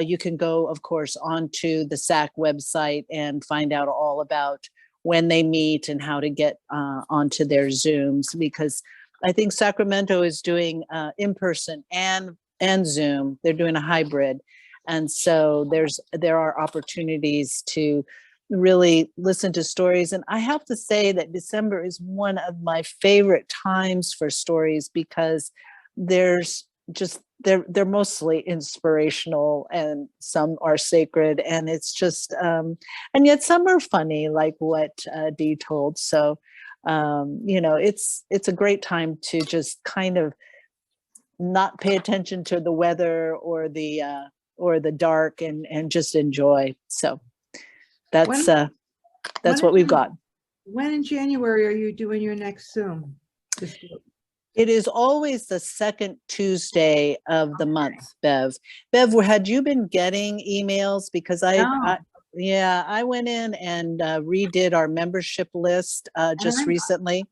you can go, of course, onto the SAC website and find out all about when they meet and how to get onto their Zooms, because I think Sacramento is doing in-person and Zoom. They're doing a hybrid. And so there are opportunities to really listen to stories. And I have to say that December is one of my favorite times for stories because there's just, they're mostly inspirational and some are sacred, and it's just, and yet some are funny, like what Dee told. So, it's a great time to just kind of not pay attention to the weather or the dark and just enjoy. So that's what we've got. When in January are you doing your next Zoom? It is always the second Tuesday of the month, Bev. Bev, had you been getting emails? Because I went in and redid our membership list just recently.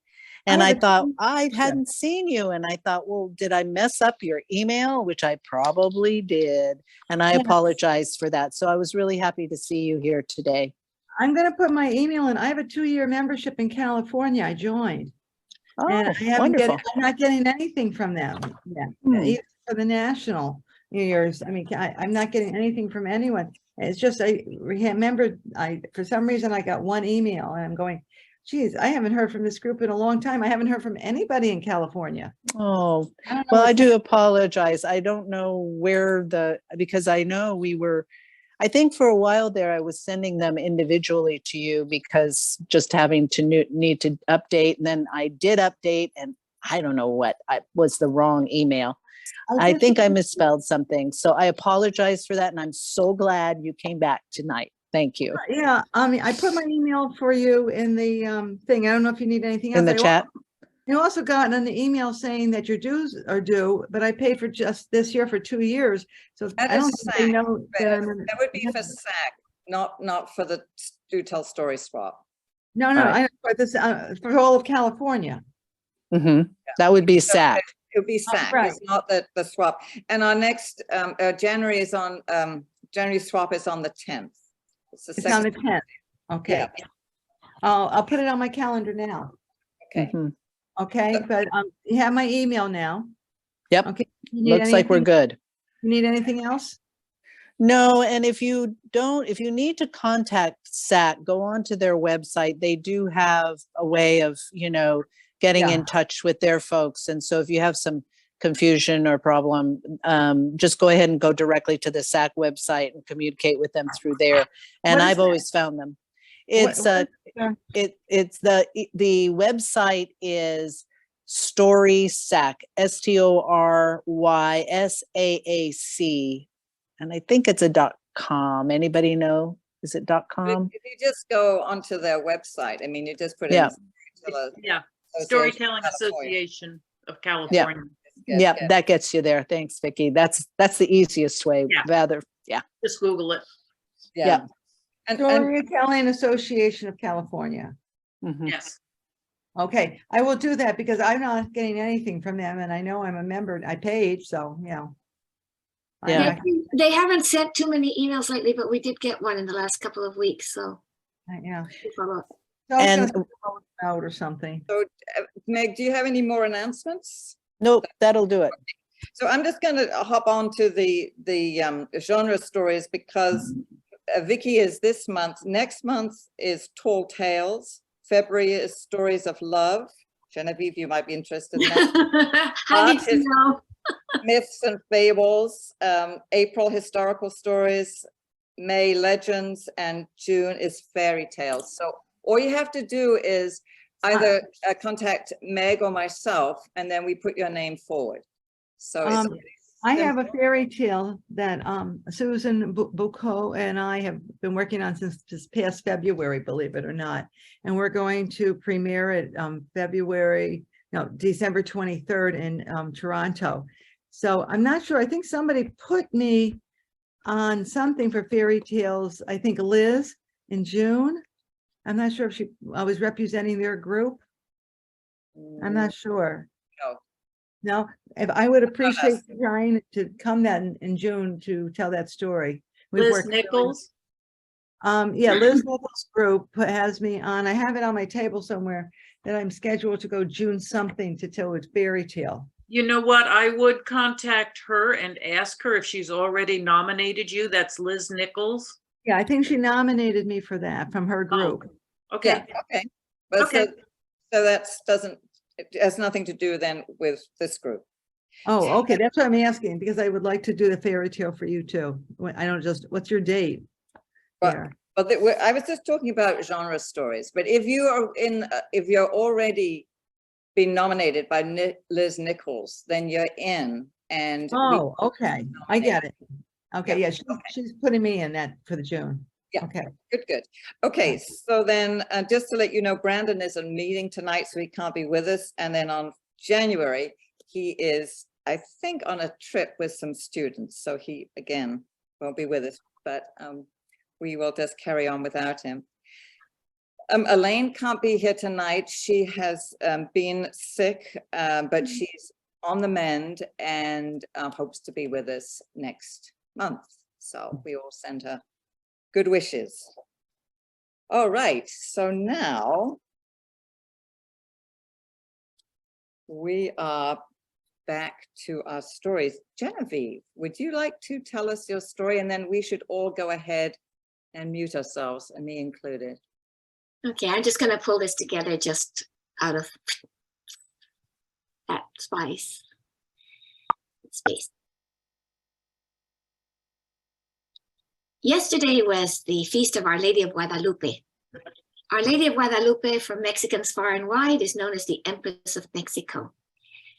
And I thought I hadn't seen you. And I thought, well, did I mess up your email? Which I probably did. And I apologize for that. So I was really happy to see you here today. I'm going to put my email in. I have a 2-year membership in California. I joined. Oh, and I'm not getting anything from them yet, even for the national New Year's. I mean, I'm not getting anything from anyone. It's just, I remember, for some reason I got one email and I'm going, geez, I haven't heard from this group in a long time. I haven't heard from anybody in California. Oh, well, I do apologize. I don't know because I know I think for a while there, I was sending them individually to you because just having to need to update. And then I did update and I don't know what was the wrong email. I think I misspelled something. So I apologize for that. And I'm so glad you came back tonight. Thank you. Yeah, I put my email for you in the thing. I don't know if you need anything else. In the chat? You also got an email saying that your dues are due, but I paid for just this year for 2 years. So I don't think they know that would be for SAC, not for the Do Tell Story swap. No, I for this for all of California. Mm-hmm. That would be SAC. It would be SAC. Right. It's not the swap. And our next January is on January swap is on the 10th. It's on the 10th. Okay. Yeah. I'll put it on my calendar now. Okay. Mm-hmm. Okay, but you have my email now. Yep. Okay. Looks like we're good. You need anything else? No, and if you need to contact SAC, go onto their website. They do have a way of, getting in touch with their folks. And so if you have some confusion or problem, just go ahead and go directly to the SAC website and communicate with them through there. And I've always found them. It's the website is StorySaac, StorySaac. And I think it's a .com. Anybody know? Is it .com? If you just go onto their website, I mean, you just put in. Yeah. Yeah, Association Storytelling of California. Association of California. Yeah, Good. that gets you there. Thanks, Vicki. That's the easiest way. Yeah. Rather, yeah. Just Google it. Yeah. And Storytelling Association of California. Mhm. Yes. Okay, I will do that because I'm not getting anything from them and I know I'm a member. I paid, so, you know. Yeah. They haven't sent too many emails lately, but we did get one in the last couple of weeks, so. Yeah. we'll follow up. So I was And- gonna send it out or something. So, Meg, do you have any more announcements? Nope, that'll do it. So I'm just going to hop on to the genre stories because Vicky is this month. Next month is Tall Tales. February is Stories of Love. Genevieve, you might be interested in that. How did March you is know? Myths and Fables. April, Historical Stories. May, Legends. And June is Fairy Tales. So all you have to do is either contact Meg or myself, and then we put your name forward. So it's I have a fairy tale that Susan Bucco and I have been working on since this past February, believe it or not. And we're going to premiere it December 23rd in Toronto. So I'm not sure. I think somebody put me on something for fairy tales. I think Liz in June. I'm not sure if I was representing their group. I'm not sure. No, if I would appreciate trying to come then in June to tell that story. We've Liz worked really- Nichols. Yeah, Liz Nichols group has me on. I have it on my table somewhere that I'm scheduled to go June something to tell its fairy tale. You know what? I would contact her and ask her if she's already nominated you. That's Liz Nichols. Yeah, I think she nominated me for that from her group. Okay. Yeah, okay. But Okay. so that it has nothing to do then with this group. Oh, okay, that's what I'm asking because I would like to do the fairy tale for you too. I don't just, what's your date? But there? I was just talking about genre stories, but if you are if you're already been nominated by Liz Nichols, then you're in. And Oh, okay, I get it. Okay, Yeah, yeah, she's putting me in that for the June. Yeah. Okay. Good. Okay, so then just to let you know, Brandon is a meeting tonight, so he can't be with us. And then on January, he is, I think, on a trip with some students. So he, again, won't be with us, but we will just carry on without him. Elaine can't be here tonight. She has been sick, but she's on the mend and hopes to be with us next month. So we all send her good wishes. All right, so now we are back to our stories. Genevieve, would you like to tell us your story? And then we should all go ahead and mute ourselves, and me included. Okay, I'm just going to pull this together just out of that space. Yesterday was the feast of Our Lady of Guadalupe. Our Lady of Guadalupe, for Mexicans far and wide, is known as the Empress of Mexico.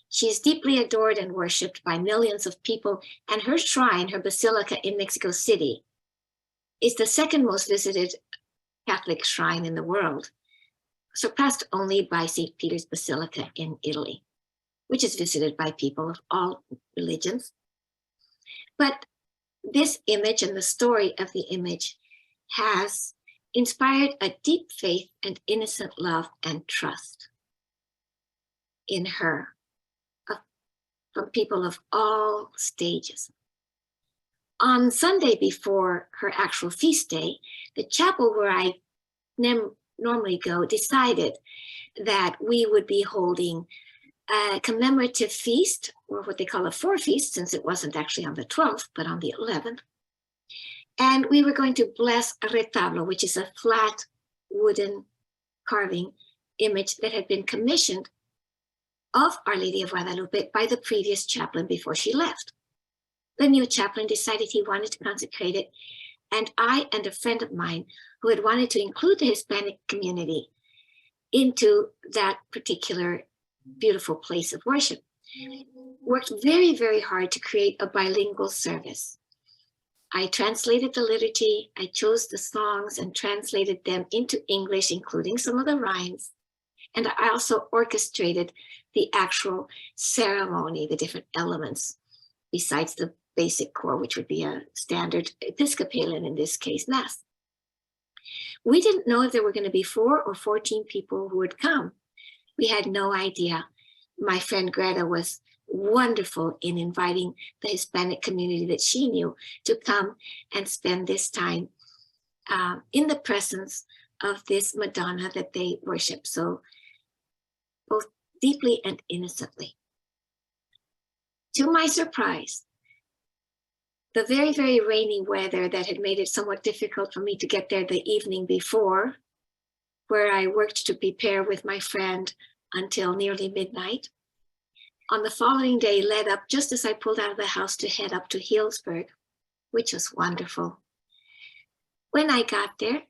She is deeply adored and worshipped by millions of people, and her shrine, her basilica in Mexico City, is the second most visited Catholic shrine in the world, surpassed only by St. Peter's Basilica in Italy, which is visited by people of all religions. But this image and the story of the image has inspired a deep faith and innocent love and trust in her from people of all stages. On Sunday before her actual feast day, the chapel where I normally go decided that we would be holding a commemorative feast, or what they call a forefeast, since it wasn't actually on the 12th, but on the 11th. And we were going to bless a retablo, which is a flat wooden carving image that had been commissioned of Our Lady of Guadalupe by the previous chaplain before she left. The new chaplain decided he wanted to consecrate it, and I and a friend of mine who had wanted to include the Hispanic community into that particular beautiful place of worship. Worked very, very hard to create a bilingual service. I translated the liturgy, I chose the songs and translated them into English, including some of the rhymes. And I also orchestrated the actual ceremony, the different elements, besides the basic core, which would be a standard Episcopalian, in this case, Mass. We didn't know if there were going to be 4 or 14 people who would come. We had no idea. My friend Greta was wonderful in inviting the Hispanic community that she knew to come and spend this time in the presence of this Madonna that they worship so both deeply and innocently. To my surprise, the very, very rainy weather that had made it somewhat difficult for me to get there the evening before, where I worked to prepare with my friend until nearly midnight, on the following day led up just as I pulled out of the house to head up to Healdsburg, which was wonderful. When I got there,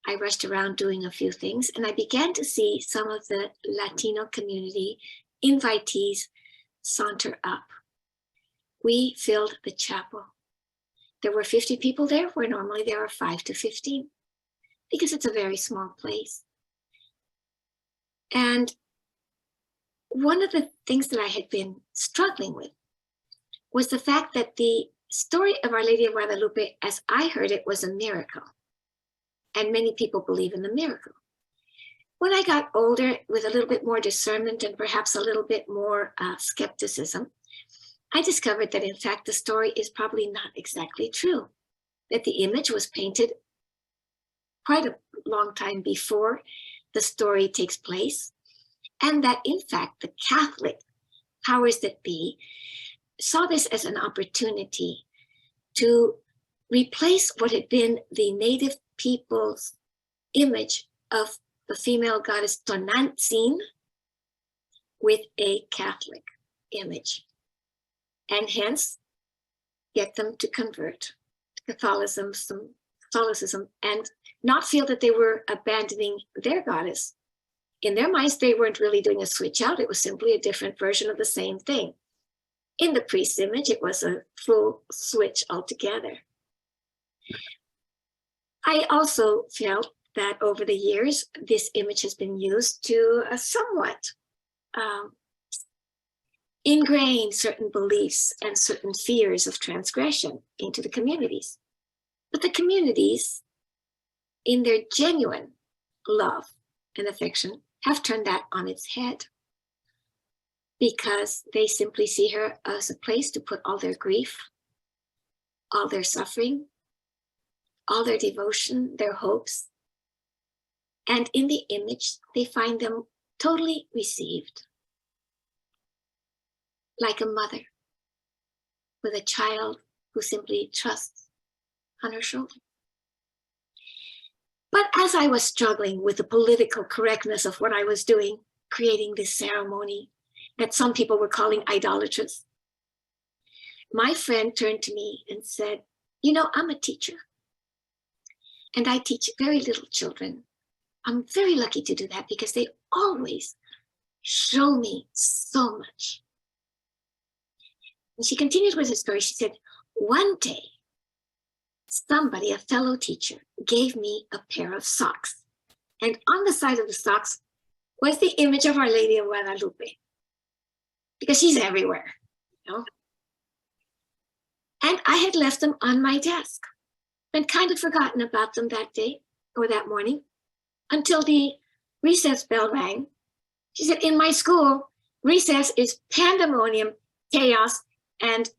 I rushed around doing a few things, and I began to see some of the Latino community invitees saunter up. We filled the chapel. There were 50 people there, where normally there are 5 to 15, because it's a very small place. And one of the things that I had been struggling with was the fact that the story of Our Lady of Guadalupe, as I heard it, was a miracle. And many people believe in the miracle. When I got older, with a little bit more discernment and perhaps a little bit more skepticism, I discovered that in fact the story is probably not exactly true, that the image was painted quite a long time before the story takes place, and that in fact the Catholic powers that be saw this as an opportunity to replace what had been the native people's image of the female goddess Tonantzin with a Catholic image, and hence get them to convert to Catholicism and not feel that they were abandoning their goddess. In their minds, they weren't really doing a switch out. It was simply a different version of the same thing. In the priest's image, it was a full switch altogether. I also felt that over the years, this image has been used to somewhat ingrain certain beliefs and certain fears of transgression into the communities. But the communities, in their genuine love and affection, have turned that on its head, because they simply see her as a place to put all their grief, all their suffering, all their devotion, their hopes. And in the image, they find them totally received, like a mother with a child who simply trusts on her shoulder. But as I was struggling with the political correctness of what I was doing, creating this ceremony that some people were calling idolatrous, my friend turned to me and said, "You know, I'm a teacher, and I teach very little children. I'm very lucky to do that because they always show me so much." And she continued with her story. She said, "One day, somebody, a fellow teacher, gave me a pair of socks. And on the side of the socks was the image of Our Lady of Guadalupe, because she's everywhere, you know. And I had left them on my desk and kind of forgotten about them that day or that morning until the recess bell rang. She said, "In my school, recess is pandemonium, chaos, and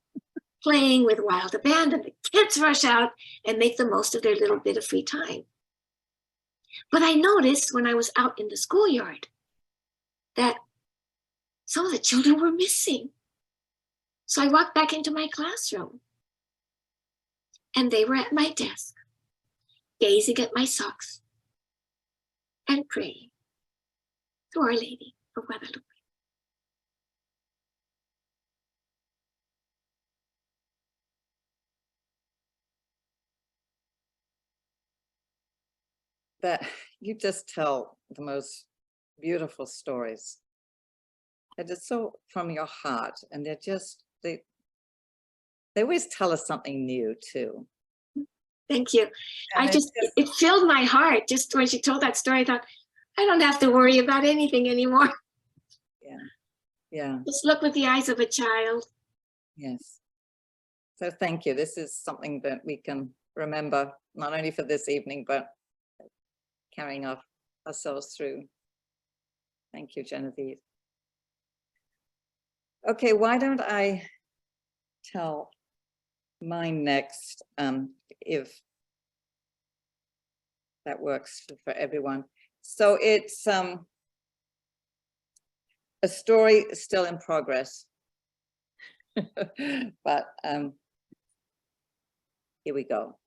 playing with wild abandon. The kids rush out and make the most of their little bit of free time." But I noticed when I was out in the schoolyard that some of the children were missing. So I walked back into my classroom, and they were at my desk, gazing at my socks and praying to Our Lady of Guadalupe. That you just tell the most beautiful stories. They're just so from your heart, and they're just, they always tell us something new too. Thank you. And It filled my heart. Just when she told that story, I thought, I don't have to worry about anything anymore. Yeah, Just look with the eyes of a child. yes. So thank you. This is something that we can remember, not only for this evening, but carrying ourselves through. Thank you, Genevieve. Okay, why don't I tell mine next, if that works for everyone. So it's a story still in progress, but here we go.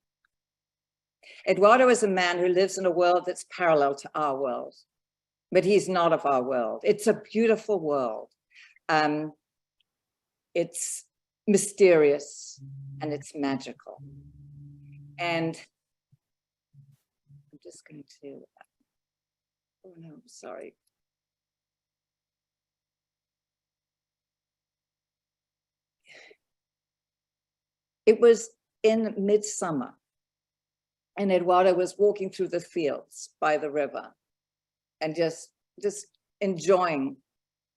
Eduardo is a man who lives in a world that's parallel to our world, but he's not of our world. It's a beautiful world. It's mysterious and it's magical. And I'm just going to, oh no, sorry. It was in midsummer, and Eduardo was walking through the fields by the river and just enjoying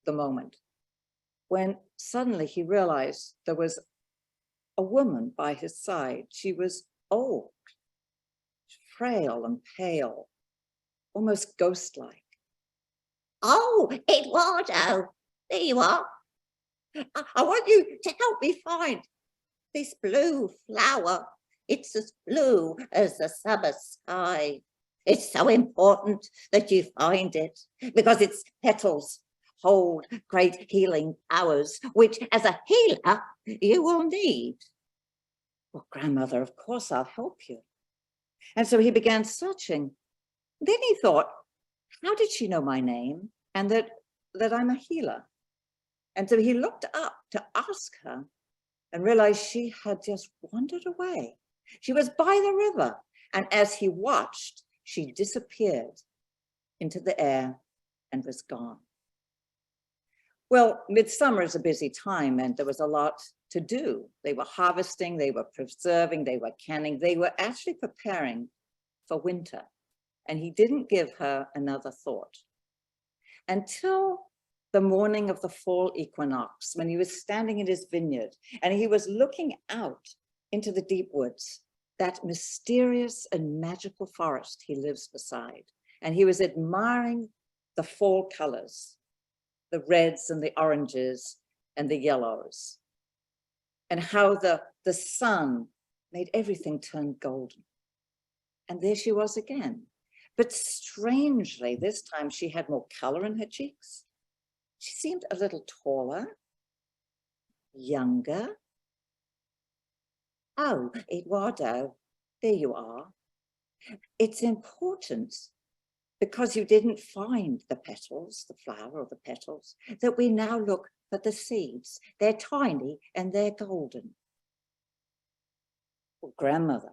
the moment, when suddenly he realized there was a woman by his side. She was old, frail and pale, almost ghost-like. Oh, Eduardo, there you are. I want you to help me find this blue flower. It's as blue as the summer sky. It's so important that you find it because its petals hold great healing powers, which as a healer, you will need. Well, grandmother, of course I'll help you. And so he began searching. Then he thought, how did she know my name and that I'm a healer? And so he looked up to ask her and realized she had just wandered away. She was by the river. And as he watched, she disappeared into the air and was gone. Well, midsummer is a busy time and there was a lot to do. They were harvesting, they were preserving, they were canning, they were actually preparing for winter. And he didn't give her another thought until the morning of the fall equinox, when he was standing in his vineyard and he was looking out into the deep woods, that mysterious and magical forest he lives beside. And he was admiring the fall colors, the reds and the oranges and the yellows, and how the sun made everything turn golden. And there she was again. But strangely, this time she had more color in her cheeks. She seemed a little taller, younger. Oh, Eduardo, there you are. It's important because you didn't find the petals, the flower or the petals, that we now look for the seeds. They're tiny and they're golden. Well, grandmother,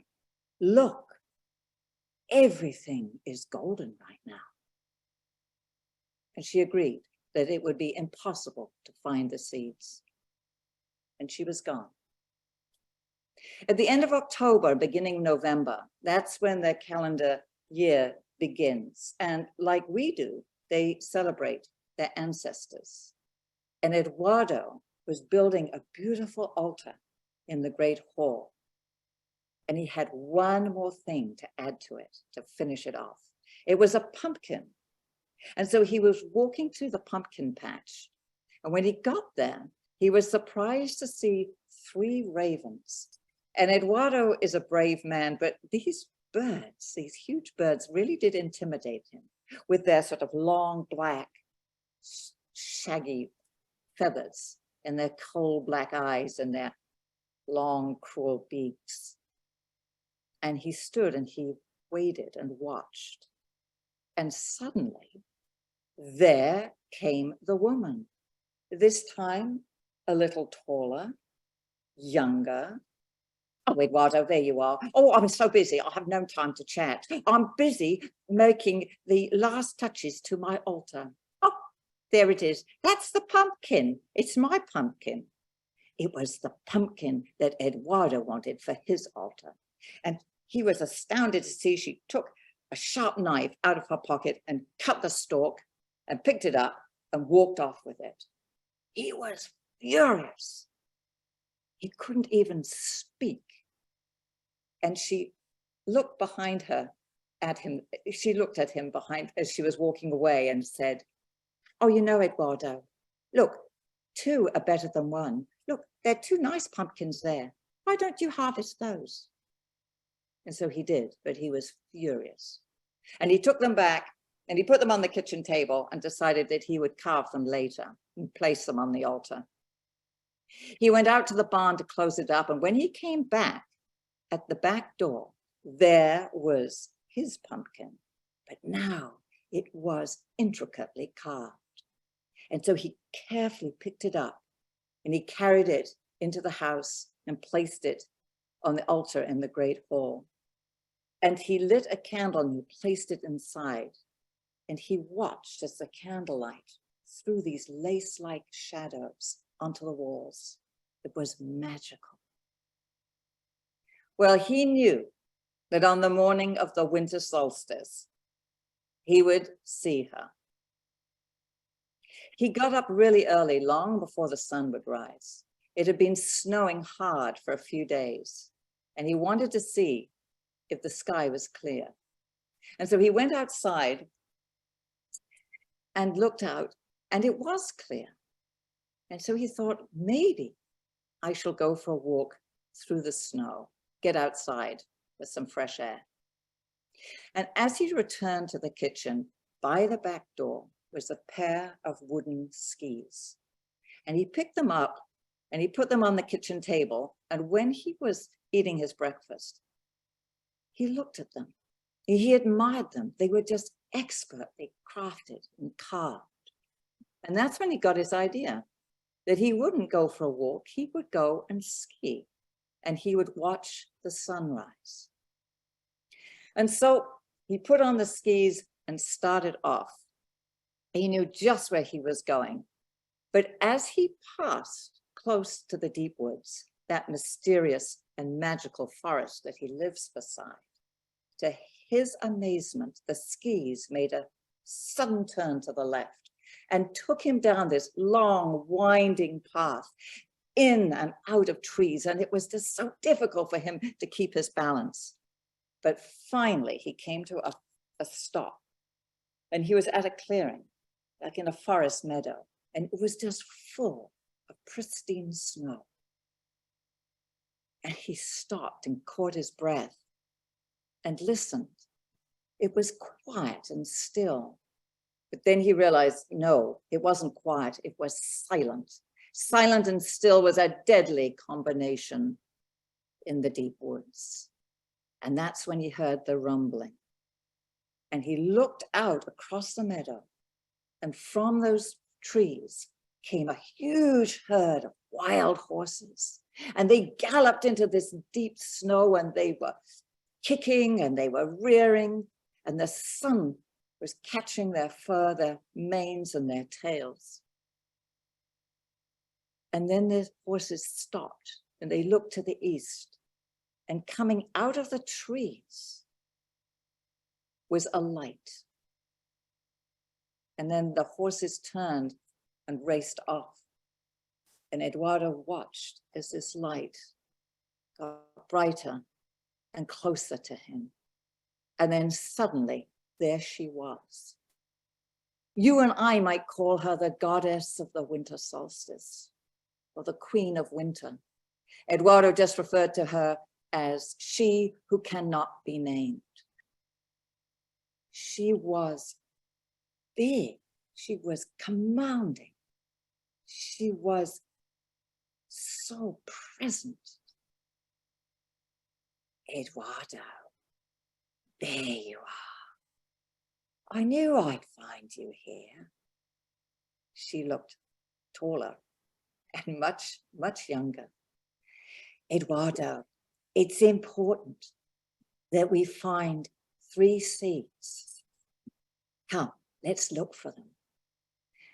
look, everything is golden right now. And she agreed that it would be impossible to find the seeds. And she was gone. At the end of October, beginning November, that's when the calendar year begins. And like we do, they celebrate their ancestors. And Eduardo was building a beautiful altar in the great hall. And he had one more thing to add to it, to finish it off. It was a pumpkin. And so he was walking through the pumpkin patch. And when he got there, he was surprised to see 3 ravens. And Eduardo is a brave man, but these birds, these huge birds, really did intimidate him with their sort of long, black, shaggy feathers and their coal black eyes and their long, cruel beaks. And he stood and he waited and watched. And suddenly, there came the woman, this time a little taller, younger. Oh, Eduardo, there you are. Oh, I'm so busy. I have no time to chat. I'm busy making the last touches to my altar. Oh, there it is. That's the pumpkin. It's my pumpkin. It was the pumpkin that Eduardo wanted for his altar. And he was astounded to see she took a sharp knife out of her pocket and cut the stalk and picked it up and walked off with it. He was furious. He couldn't even speak. And she looked behind her at him. She looked at him behind as she was walking away and said, "Oh, you know, Eduardo, look, two are better than one. Look, there are two nice pumpkins there. Why don't you harvest those?" And so he did, but he was furious. And he took them back and he put them on the kitchen table and decided that he would carve them later and place them on the altar. He went out to the barn to close it up. And when he came back at the back door, there was his pumpkin, but now it was intricately carved. And so he carefully picked it up and he carried it into the house and placed it on the altar in the great hall. And he lit a candle and he placed it inside. And he watched as the candlelight threw these lace-like shadows onto the walls. It was magical. Well, he knew that on the morning of the winter solstice, he would see her. He got up really early, long before the sun would rise. It had been snowing hard for a few days, and he wanted to see if the sky was clear. And so he went outside and looked out, and it was clear. And so he thought, maybe I shall go for a walk through the snow, get outside with some fresh air. And as he returned to the kitchen, by the back door was a pair of wooden skis. And he picked them up and he put them on the kitchen table. And when he was eating his breakfast, he looked at them. He admired them. They were just expertly crafted and carved. And that's when he got his idea that he wouldn't go for a walk, he would go and ski, and he would watch the sunrise. And so he put on the skis and started off. He knew just where he was going. But as he passed close to the deep woods, that mysterious and magical forest that he lives beside, to his amazement, the skis made a sudden turn to the left and took him down this long, winding path in and out of trees. And it was just so difficult for him to keep his balance. But finally, he came to a stop. And he was at a clearing, like in a forest meadow. And it was just full of pristine snow. And he stopped and caught his breath and listened. It was quiet and still. But then he realized, no, it wasn't quiet, it was silent. Silent and still was a deadly combination in the deep woods. And that's when he heard the rumbling. And he looked out across the meadow, and from those trees came a huge herd of wild horses. And they galloped into this deep snow, and they were kicking and they were rearing, and the sun was catching their fur, their manes and their tails. And then the horses stopped and they looked to the east, and coming out of the trees was a light. And then the horses turned and raced off. And Eduardo watched as this light got brighter and closer to him. And then suddenly, there she was. You and I might call her the goddess of the winter solstice, or the queen of winter. Eduardo just referred to her as she who cannot be named. She was big. She was commanding. She was so present. Eduardo, there you are. I knew I'd find you here. She looked taller and much, much younger. Eduardo, it's important that we find 3 seeds. Come, let's look for them.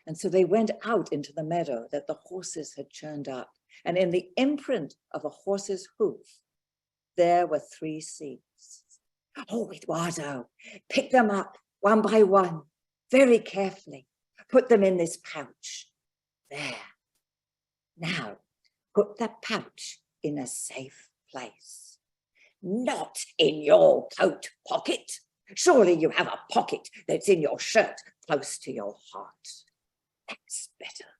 And so they went out into the meadow that the horses had churned up. And in the imprint of a horse's hoof, there were 3 seeds. Oh, Eduardo, pick them up one by one, very carefully. Put them in this pouch. There. Now, put the pouch in a safe place. Not in your coat pocket. Surely you have a pocket that's in your shirt close to your heart. That's better.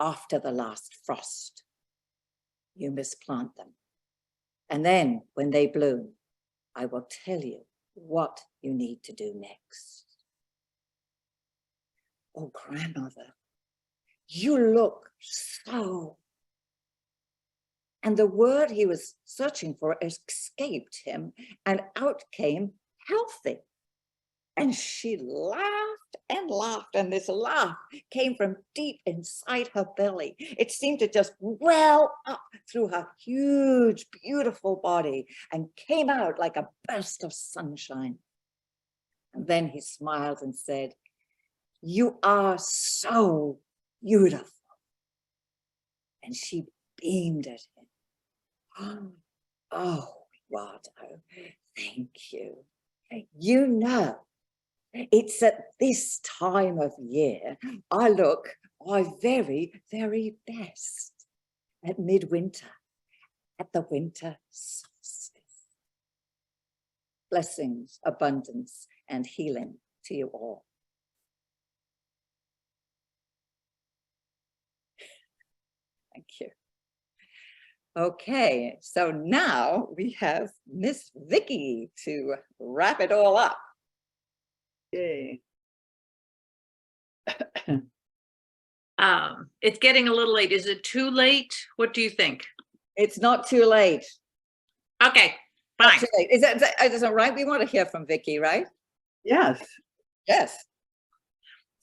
After the last frost, you must plant them. And then when they bloom, I will tell you what you need to do next. Oh, grandmother, you look so. And the word he was searching for escaped him, and out came healthy. And she laughed and laughed, and this laugh came from deep inside her belly. It seemed to just well up through her huge, beautiful body and came out like a burst of sunshine. And then he smiled and said, "You are so beautiful." And she beamed at him. Oh, Eduardo, thank you. You know, it's at this time of year I look my very, very best at midwinter, at the winter solstice. Blessings, abundance, and healing to you all. Thank you. Okay, so now we have Miss Vicky to wrap it all up. Yay. It's getting a little late. Is it too late? What do you think? It's not too late. Okay, Not fine. too late. Is that right? We want to hear from Vicky, right? Yes. Yes.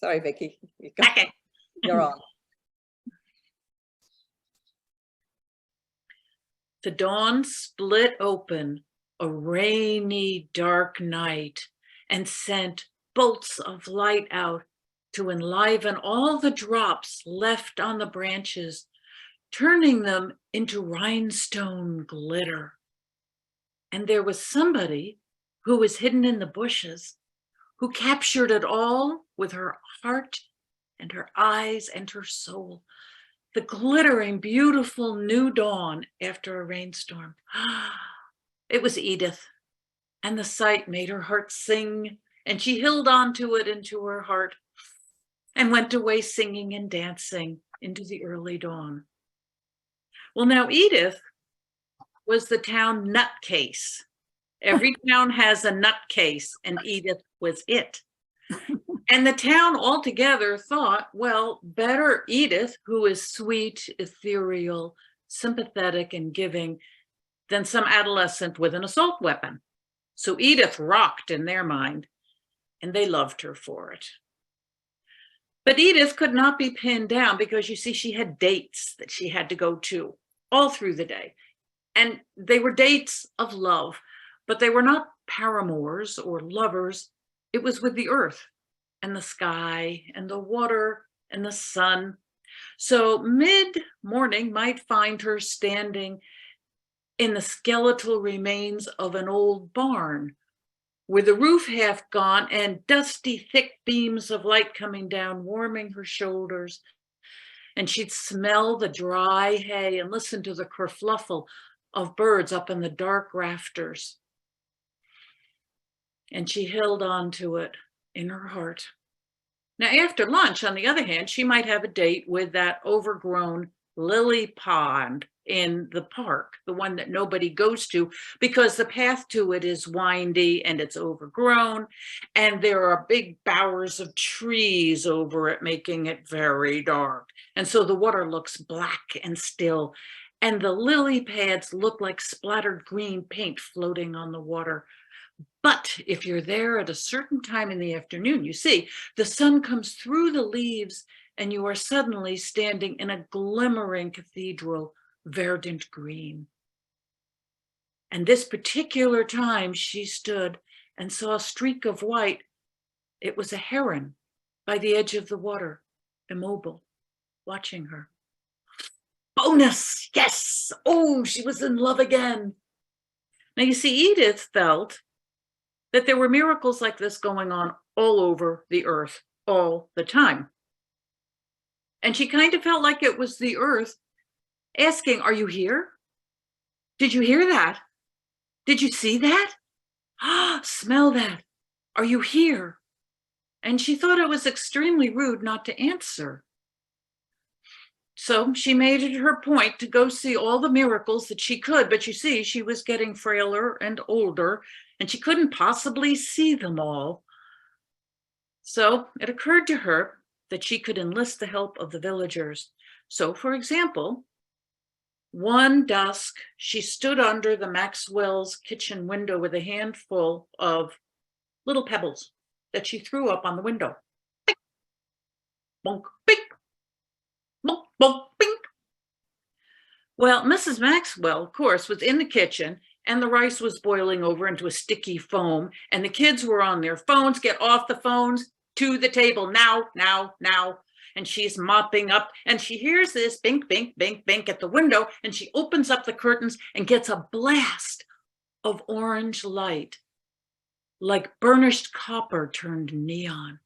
Sorry, Vicky. Okay. You're on. The dawn split open a rainy, dark night and sent bolts of light out to enliven all the drops left on the branches, turning them into rhinestone glitter. And there was somebody who was hidden in the bushes who captured it all with her heart and her eyes and her soul. The glittering, beautiful new dawn after a rainstorm. It was Edith, and the sight made her heart sing, and she held on to it into her heart and went away singing and dancing into the early dawn. Well, now Edith was the town nutcase. Every town has a nutcase, and Edith was it. And the town altogether thought, well, better Edith, who is sweet, ethereal, sympathetic, and giving, than some adolescent with an assault weapon. So Edith rocked in their mind, and they loved her for it. But Edith could not be pinned down because, you see, she had dates that she had to go to all through the day. And they were dates of love, but they were not paramours or lovers. It was with the earth and the sky and the water and the sun. So mid-morning might find her standing in the skeletal remains of an old barn with the roof half gone and dusty, thick beams of light coming down, warming her shoulders. And she'd smell the dry hay and listen to the kerfluffle of birds up in the dark rafters. And she held on to it in her heart. Now, after lunch, on the other hand, she might have a date with that overgrown lily pond in the park, the one that nobody goes to because the path to it is windy and it's overgrown, and there are big bowers of trees over it, making it very dark. And so the water looks black and still, and the lily pads look like splattered green paint floating on the water. But if you're there at a certain time in the afternoon, you see, the sun comes through the leaves and you are suddenly standing in a glimmering cathedral, verdant green. And this particular time she stood and saw a streak of white. It was a heron by the edge of the water, immobile, watching her. Bonus, yes. Oh, she was in love again. Now you see, Edith felt that there were miracles like this going on all over the earth all the time. And she kind of felt like it was the earth asking, are you here? Did you hear that? Did you see that? Ah, smell that. Are you here? And she thought it was extremely rude not to answer. So she made it her point to go see all the miracles that she could, but you see, she was getting frailer and older, and she couldn't possibly see them all. So it occurred to her that she could enlist the help of the villagers. So, for example, one dusk, she stood under the Maxwell's kitchen window with a handful of little pebbles that she threw up on the window. Bink, bonk, bink, bonk, bonk, bink. Well, Mrs. Maxwell, of course, was in the kitchen, and the rice was boiling over into a sticky foam, and the kids were on their phones. Get off the phones, to the table, now, now, now. And she's mopping up, and she hears this bink, bink, bink, bink at the window, and she opens up the curtains and gets a blast of orange light, like burnished copper turned neon,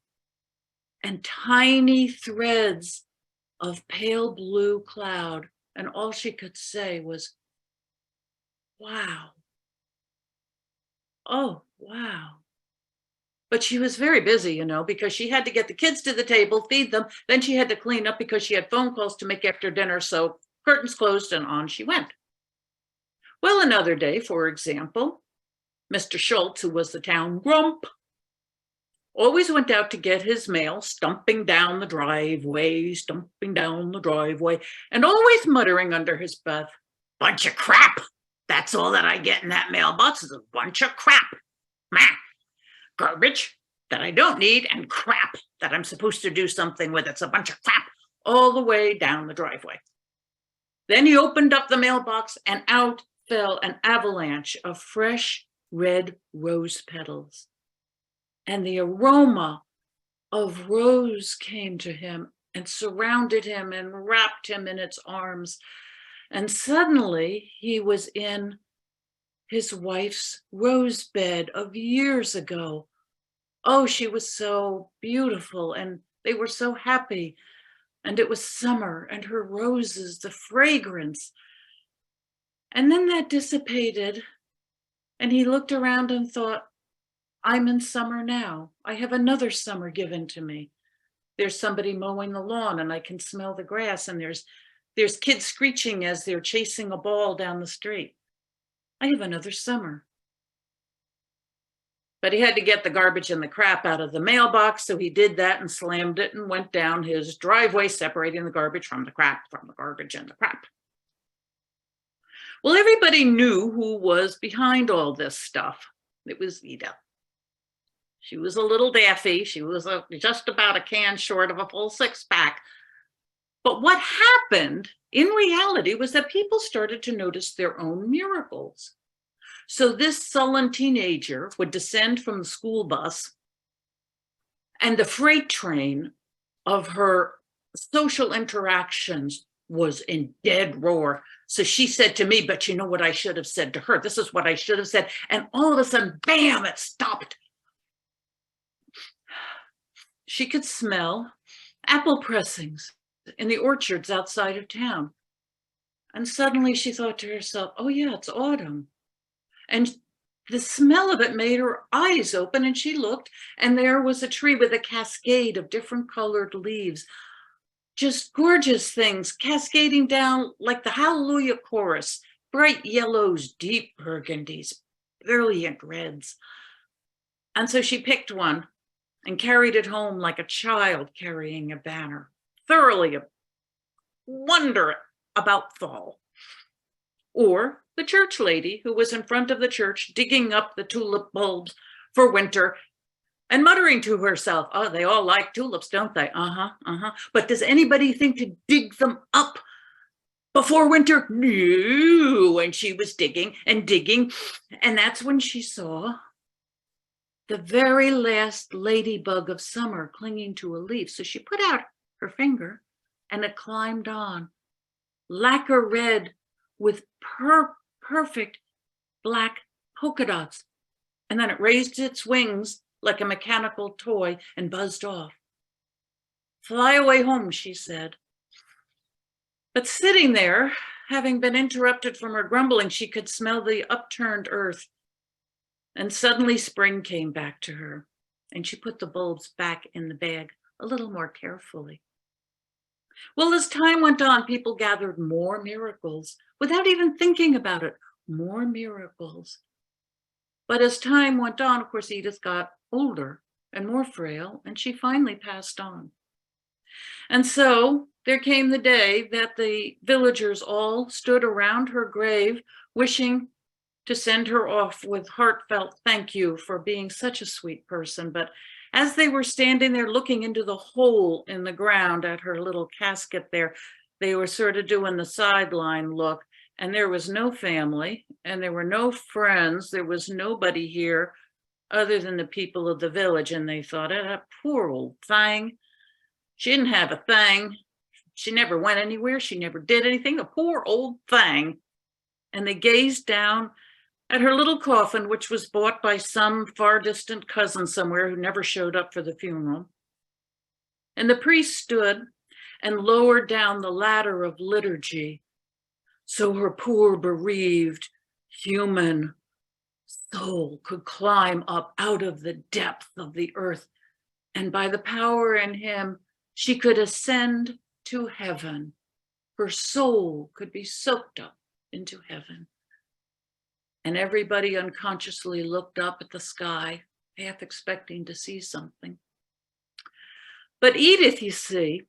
and tiny threads of pale blue cloud. And all she could say was, wow. Oh, wow. But she was very busy, you know, because she had to get the kids to the table, feed them. Then she had to clean up because she had phone calls to make after dinner. So curtains closed and on she went. Well, another day, for example, Mr. Schultz, who was the town grump, always went out to get his mail, stumping down the driveway, and always muttering under his breath, bunch of crap. That's all that I get in that mailbox is a bunch of crap. Meh. Garbage that I don't need and crap that I'm supposed to do something with. It's a bunch of crap all the way down the driveway. Then he opened up the mailbox and out fell an avalanche of fresh red rose petals. And the aroma of rose came to him and surrounded him and wrapped him in its arms. And suddenly he was in his wife's rose bed of years ago. Oh, she was so beautiful and they were so happy. And it was summer and her roses, the fragrance. And then that dissipated and he looked around and thought, I'm in summer now. I have another summer given to me. There's somebody mowing the lawn and I can smell the grass, and there's kids screeching as they're chasing a ball down the street. I have another summer. But he had to get the garbage and the crap out of the mailbox, so he did that and slammed it and went down his driveway, separating the garbage from the crap, from the garbage and the crap. Well, everybody knew who was behind all this stuff. It was Ida. She was a little daffy. She was just about a can short of a full six-pack. But what happened in reality was that people started to notice their own miracles. So this sullen teenager would descend from the school bus, and the freight train of her social interactions was in dead roar. So she said to me, but you know what I should have said to her? This is what I should have said. And all of a sudden, bam, it stopped. She could smell apple pressings in the orchards outside of town. And suddenly she thought to herself, oh yeah, it's autumn. And the smell of it made her eyes open, and she looked, and there was a tree with a cascade of different colored leaves. Just gorgeous things cascading down like the Hallelujah chorus, bright yellows, deep burgundies, brilliant reds. And so she picked one and carried it home like a child carrying a banner, thoroughly wonder about fall. Or the church lady who was in front of the church digging up the tulip bulbs for winter and muttering to herself, oh, they all like tulips, don't they? But does anybody think to dig them up before winter? No. And she was digging and digging. And that's when she saw the very last ladybug of summer clinging to a leaf. So she put out her finger, and it climbed on, lacquer red with perfect black polka dots. And then it raised its wings like a mechanical toy and buzzed off. Fly away home, she said. But sitting there, having been interrupted from her grumbling, she could smell the upturned earth. And suddenly spring came back to her, and she put the bulbs back in the bag a little more carefully. Well, as time went on, people gathered more miracles without even thinking about it, more miracles. But as time went on, of course, Edith got older and more frail, and she finally passed on. And so there came the day that the villagers all stood around her grave, wishing to send her off with heartfelt thank you for being such a sweet person. But as they were standing there looking into the hole in the ground at her little casket there, they were sort of doing the sideline look, and there was no family and there were no friends. There was nobody here other than the people of the village. And they thought, oh, that poor old thing. She didn't have a thing. She never went anywhere. She never did anything. A poor old thing. And they gazed down at her little coffin, which was bought by some far distant cousin somewhere who never showed up for the funeral. And the priest stood and lowered down the ladder of liturgy so her poor bereaved human soul could climb up out of the depth of the earth. And by the power in him, she could ascend to heaven. Her soul could be soaked up into heaven. And everybody unconsciously looked up at the sky, half expecting to see something. But Edith, you see,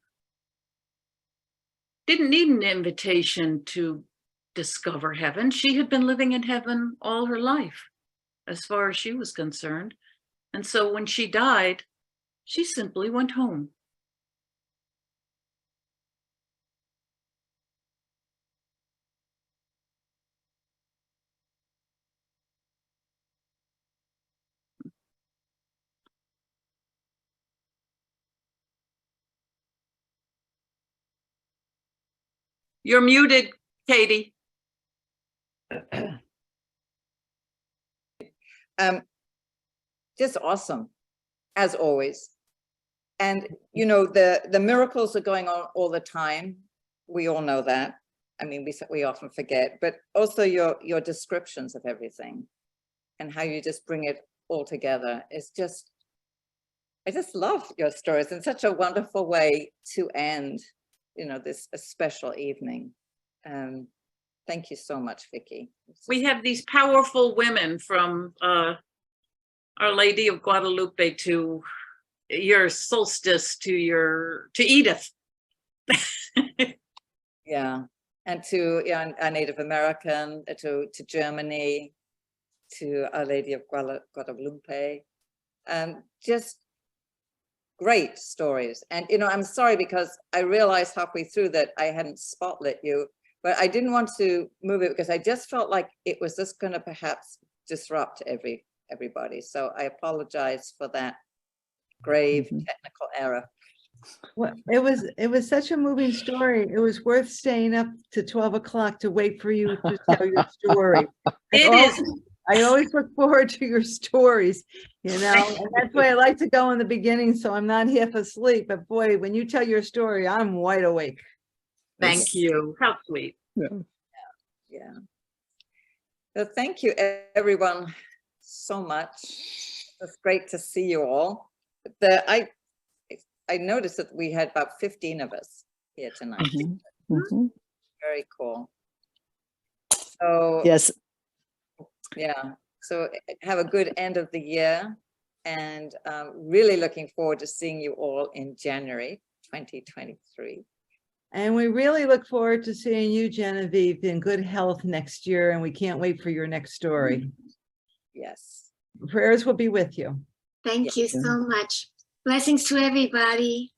didn't need an invitation to discover heaven. She had been living in heaven all her life, as far as she was concerned. And so when she died, she simply went home. You're muted, Katie. Just awesome, as always. And you know, the miracles are going on all the time. We all know that. I mean, we often forget, but also your descriptions of everything and how you just bring it all together is just, I just love your stories in such a wonderful way to end, you know, this a special evening. Thank you so much, Vicki. We have these powerful women from Our Lady of Guadalupe to your solstice to Edith. Yeah, and to a Native American, to Germany, to Our Lady of Guadalupe, just great stories. And you know, I'm sorry because I realized halfway through that I hadn't spotlit you, but I didn't want to move it because I just felt like it was just going to perhaps disrupt everybody. So I apologize for that grave technical error. Well, it was such a moving story. It was worth staying up to 12 o'clock to wait for you to tell your story. I always look forward to your stories, you know, and that's why I like to go in the beginning so I'm not half asleep. But boy, when you tell your story, I'm wide awake. Thank you. How sweet. Yeah. So thank you, everyone, so much. It's great to see you all. I noticed that we had about 15 of us here tonight. Very cool. So Yes. Yeah. So have a good end of the year, and really looking forward to seeing you all in January 2023. And we really look forward to seeing you, Genevieve, in good health next year. And we can't wait for your next story. Yes. Prayers will be with you. Thank you so much. Blessings to everybody.